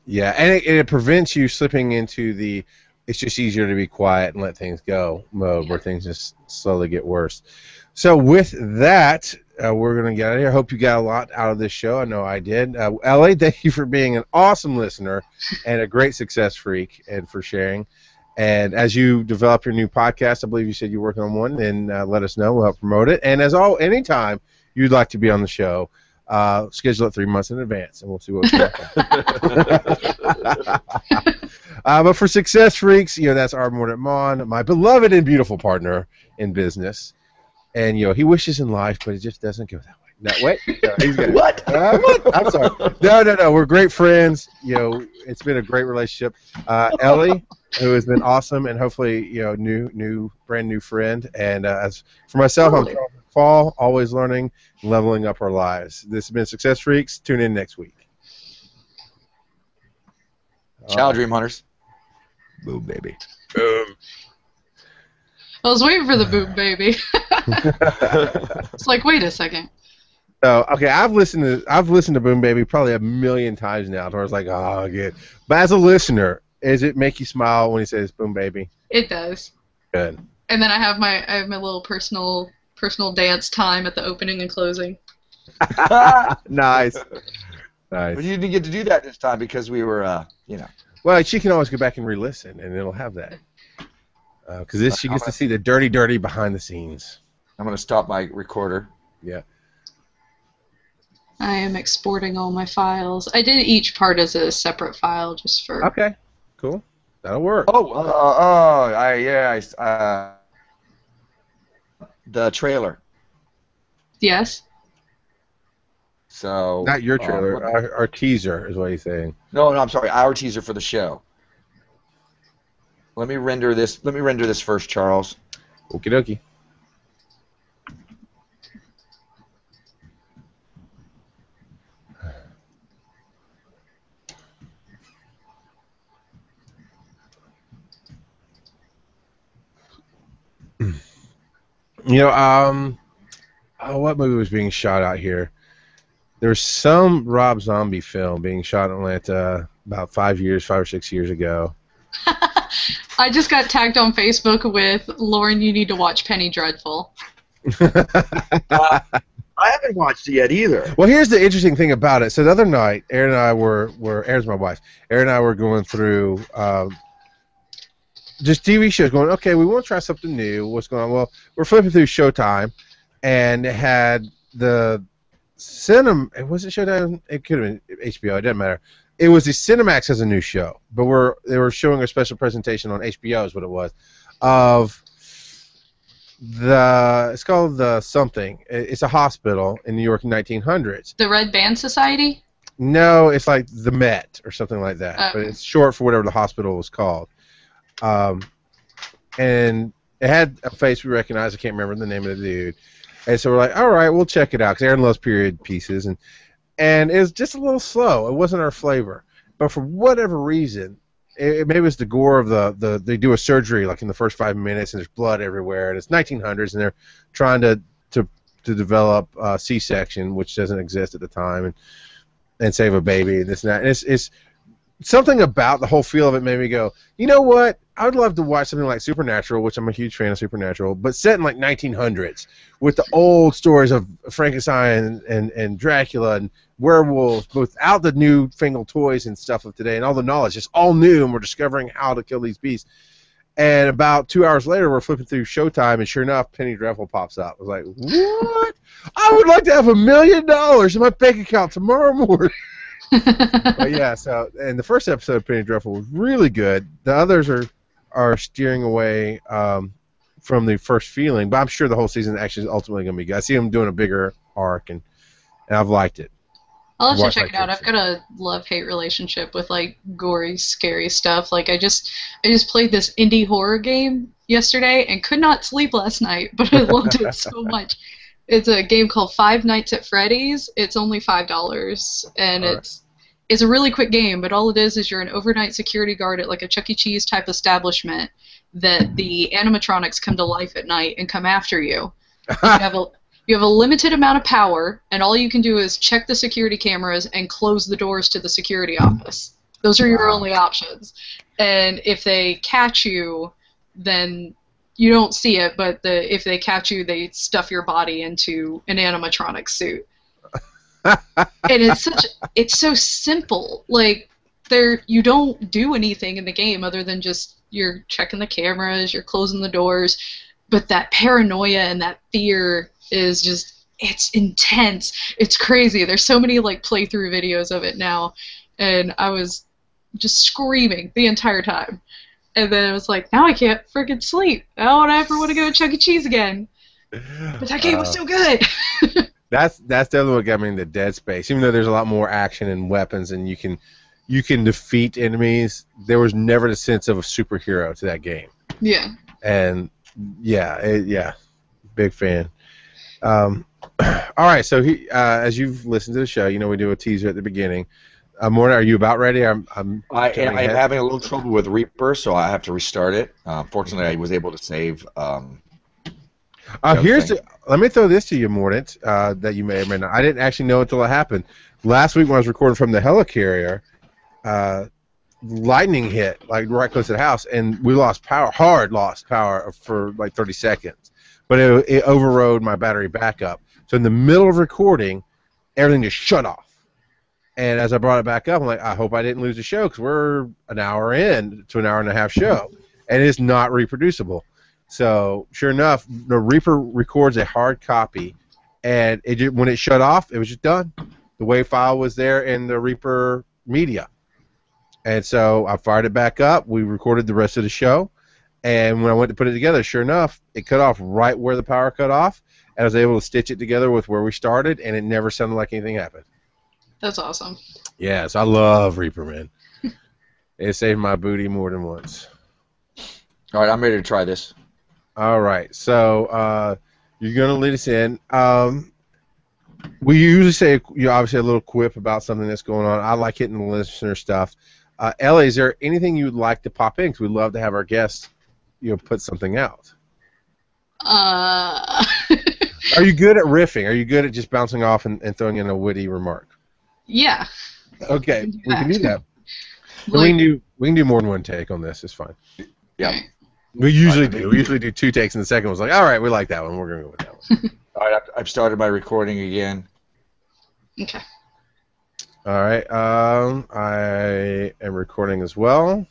Yeah, and it prevents you slipping into the it's just easier to be quiet and let things go mode, where things just slowly get worse. So with that, we're going to get out of here. I hope you got a lot out of this show. I know I did. Ellie, thank you for being an awesome listener and a great success freak, and for sharing. And as you develop your new podcast, I believe you said you're working on one, then let us know. We'll help promote it. And anytime you'd like to be on the show, schedule it 3 months in advance, and we'll see what we can. But for Success Freaks, that's our Mon, my beloved and beautiful partner in business. And, he wishes in life, but it just doesn't go that way. No, wait. No, he's good. What? What? I'm sorry. No. We're great friends. It's been a great relationship. Ellie, who has been awesome, and hopefully, brand new friend. And as for myself, I'm Charles McFall, always learning, leveling up our lives. This has been Success Freaks. Tune in next week. Ciao, Dream Hunters. Boom, baby. Boom. I was waiting for the boom, baby. It's like, wait a second. So okay, I've listened to Boom Baby probably 1,000,000 times now. So I was like, oh, good. But as a listener, does it make you smile when he says Boom Baby? It does. Good. And then I have my little personal dance time at the opening and closing. Nice. But you didn't get to do that this time because we were, Well, she can always go back and re-listen, and it'll have that. Because she gets to see the dirty behind the scenes. I'm going to stop my recorder. Yeah. I am exporting all my files. I did each part as a separate file just for... Okay, cool. That'll work. The trailer. Yes? So... Not your trailer, our teaser is what he's saying. No, I'm sorry, our teaser for the show. Let me render this first, Charles. Okie dokie. What movie was being shot out here? There's some Rob Zombie film being shot in Atlanta about 5 or 6 years ago. I just got tagged on Facebook with, Lauren, you need to watch Penny Dreadful. I haven't watched it yet either. Well, here's the interesting thing about it. So the other night, Erin and I Erin's my wife. Erin and I were going through just TV shows going, okay, we want to try something new. What's going on? Well, we're flipping through Showtime, and it had the was it Showtime? It could have been HBO. It doesn't matter. It was the Cinemax has a new show, but they were showing a special presentation on HBO is what it was, of it's called the something. It's a hospital in New York in 1900s. The Red Band Society? No, it's like the Met or something like that, but it's short for whatever the hospital was called. And it had a face we recognized. I can't remember the name of the dude. And so we're like, all right, we'll check it out, because Erin loves period pieces, and it was just a little slow. It wasn't our flavor, but for whatever reason, maybe it was the gore of they do a surgery like in the first 5 minutes, and there's blood everywhere, and it's 1900s, and they're trying to develop C-section, which doesn't exist at the time, and save a baby, and this and that. And it's something about the whole feel of it made me go, you know what? I would love to watch something like Supernatural, which I'm a huge fan of Supernatural, but set in like 1900s with the old stories of Frankenstein and Dracula and werewolves, without the newfangled toys and stuff of today and all the knowledge. Just all new, and we're discovering how to kill these beasts. And about 2 hours later, we're flipping through Showtime, and sure enough, Penny Dreadful pops up. I was like, what? I would like to have $1 million in my bank account tomorrow morning. But yeah, and the first episode of Penny Dreadful was really good. The others are steering away from the first feeling, but I'm sure the whole season actually is ultimately going to be good. I see them doing a bigger arc, and I've liked it. I'll have to check it out. I've got a love-hate relationship with like gory, scary stuff. Like I just played this indie horror game yesterday and could not sleep last night, but I loved it so much. It's a game called Five Nights at Freddy's. It's only $5, and it's a really quick game, but all it is you're an overnight security guard at like a Chuck E. Cheese type establishment that the animatronics come to life at night and come after you. You have a limited amount of power, and all you can do is check the security cameras and close the doors to the security office. Those are your only options. And if they catch you, then you don't see it, but if they catch you, they stuff your body into an animatronic suit. And it's so simple. Like you don't do anything in the game other than just you're checking the cameras, you're closing the doors, but that paranoia and that fear is just, it's intense. It's crazy. There's so many like playthrough videos of it now, and I was just screaming the entire time. And then I was like, now I can't freaking sleep. I don't ever want to go to Chuck E. Cheese again. But that game was so good. That's definitely what got me into Dead Space. Even though there's a lot more action and weapons, and you can you can defeat enemies. There was never the sense of a superhero to that game. Yeah. And yeah, big fan. All right, so as you've listened to the show, you know we do a teaser at the beginning. Morning, are you about ready? I am having a little trouble with Reaper, so I have to restart it. Fortunately, I was able to save. Let me throw this to you, Mordant, that you may or may not. I didn't actually know until it happened. Last week when I was recording from the helicarrier, lightning hit like right close to the house, and we lost power for like 30 seconds. But it overrode my battery backup. So in the middle of recording, everything just shut off. And as I brought it back up, I'm like, I hope I didn't lose the show because we're an hour in to an hour and a half show, and it's not reproducible. So sure enough, the Reaper records a hard copy, and when it shut off, it was just done. The WAV file was there in the Reaper media. And so I fired it back up. We recorded the rest of the show. And when I went to put it together, sure enough, it cut off right where the power cut off. And I was able to stitch it together with where we started, and it never sounded like anything happened. That's awesome. Yes, I love Reaper, man. It saved my booty more than once. All right, I'm ready to try this. All right, so you're going to lead us in. We usually say, obviously, a little quip about something that's going on. I like hitting the listener stuff. Ellie, is there anything you would like to pop in? Because we'd love to have our guests, put something out. Are you good at riffing? Are you good at just bouncing off and throwing in a witty remark? Yeah. Okay, we can do that. We can do more than one take on this. It's fine. Yeah. We usually do. We usually do 2 takes, and the second one's like, all right, we like that one. We're gonna go with that one. All right, I've started my recording again. Okay. All right. I am recording as well.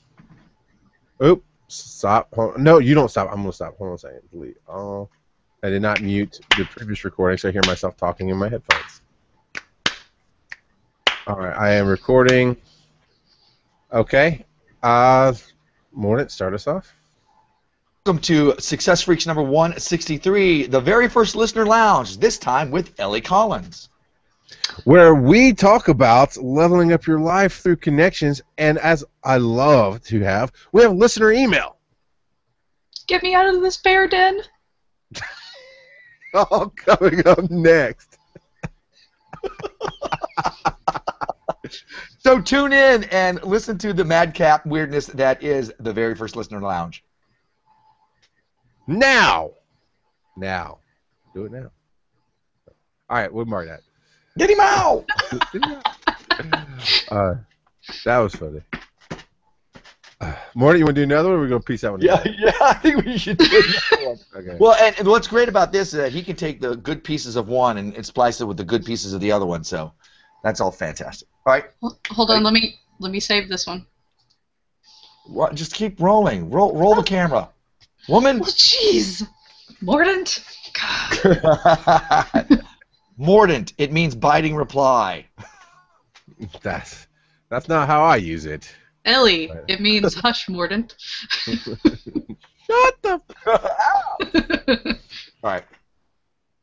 Oop. Stop. No, you don't stop. I'm gonna stop. Hold on a second. Delete. Oh, I did not mute the previous recording, so I hear myself talking in my headphones. All right, I am recording. Okay. Morning, start us off. Welcome to Success Freaks number 163, the very first listener lounge, this time with Ellie Collins. Where we talk about leveling up your life through connections, and as I love to have, we have listener email. Get me out of this bear den. All coming up next. So tune in and listen to the madcap weirdness that is the very first listener lounge. Now. Do it now. All right, we'll mark that. Get him out! That was funny. Morty, you want to do another one, or are we going to piece that one Yeah, I think we should do another one. Okay. Well, and what's great about this is that he can take the good pieces of one and splice it with the good pieces of the other one, so that's all fantastic. All right. Hold on, let me save this one. What? Just keep rolling. Roll the camera. Woman. Well, jeez. Mordant. Mordant. It means biting reply. That's not how I use it. Ellie. It means hush, Mordant. Shut the All right.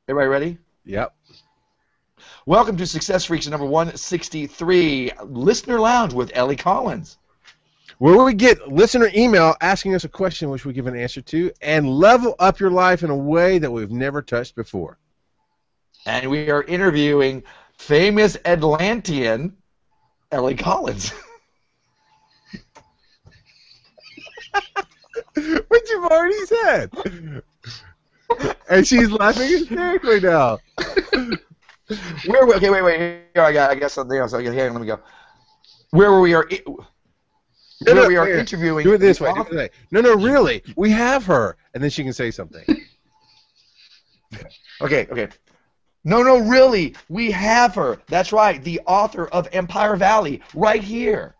Everybody ready? Yep. Welcome to Success Freaks number 163, Listener Lounge with Ellie Collins. Where we get listener email asking us a question which we give an answer to and level up your life in a way that we've never touched before. And we are interviewing famous Atlantean Ellie Collins. Which you've already said. And she's laughing hysterically now. Okay, wait. Here, I got something else. Okay, here, let me go. Where we are interviewing. Do it this way. No, really. We have her, and then she can say something. Okay. No, really. We have her. That's right. The author of Empire Valley, right here.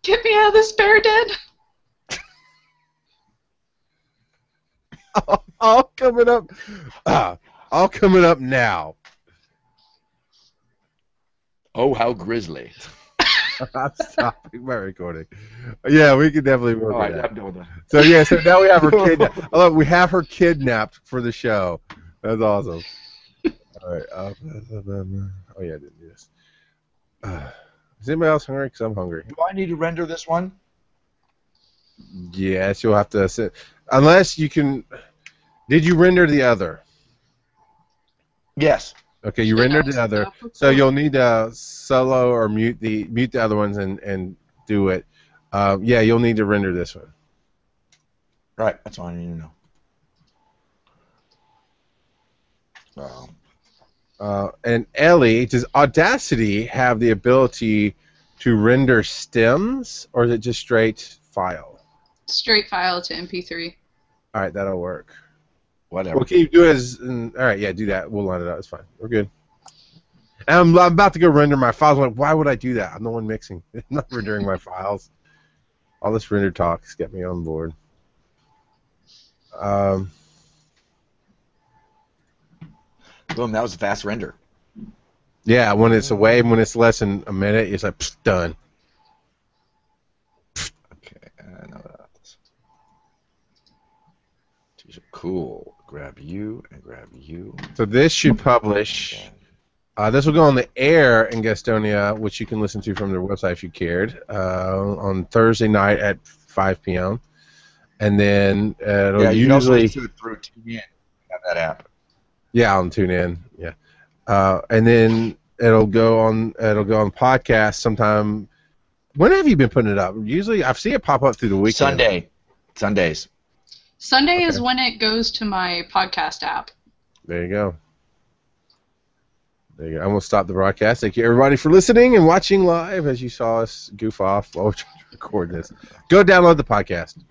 Get me out of this bear den. All coming up. All coming up now. Oh, how grisly. I'm stopping my recording. Yeah, we can definitely work on that. I'm done with that. So now we have her kidnapped. Oh, we have her kidnapped for the show. That's awesome. All right. Oh yeah, I didn't do this. Is anybody else hungry? Because I'm hungry. Do I need to render this one? Yes, you'll have to sit. Unless you can. Did you render the other? Yes. Okay, you rendered the other, so you'll need to solo or mute the other ones and do it. Yeah, you'll need to render this one. Right, that's all I need to know. And Ellie, does Audacity have the ability to render stems, or is it just straight file? Straight file to MP3. All right, that'll work. Whatever. Well, can you do it as... all right, yeah, do that. We'll line it up. It's fine. We're good. And I'm about to go render my files. I'm like, why would I do that? I'm the one mixing. I'm not rendering my files. All this render talk has got me on board. Boom, that was a fast render. Yeah, when it's away, when it's less than a minute, it's like, pfft, done. Okay, I know that. These are cool. Grab you and grab you. So this should publish. This will go on the air in Gastonia, which you can listen to from their website if you cared, on Thursday night at 5 p.m. And then it'll you can also usually... listen to it through TuneIn. Have that app. Yeah, on TuneIn. Yeah. And then it'll go on podcast sometime. When have you been putting it up? Usually I've seen it pop up through the weekend. Sundays. Sunday is when it goes to my podcast app. There you go. There you go. I'm going to stop the broadcast. Thank you, everybody, for listening and watching live as you saw us goof off while we're trying to record this. Go download the podcast.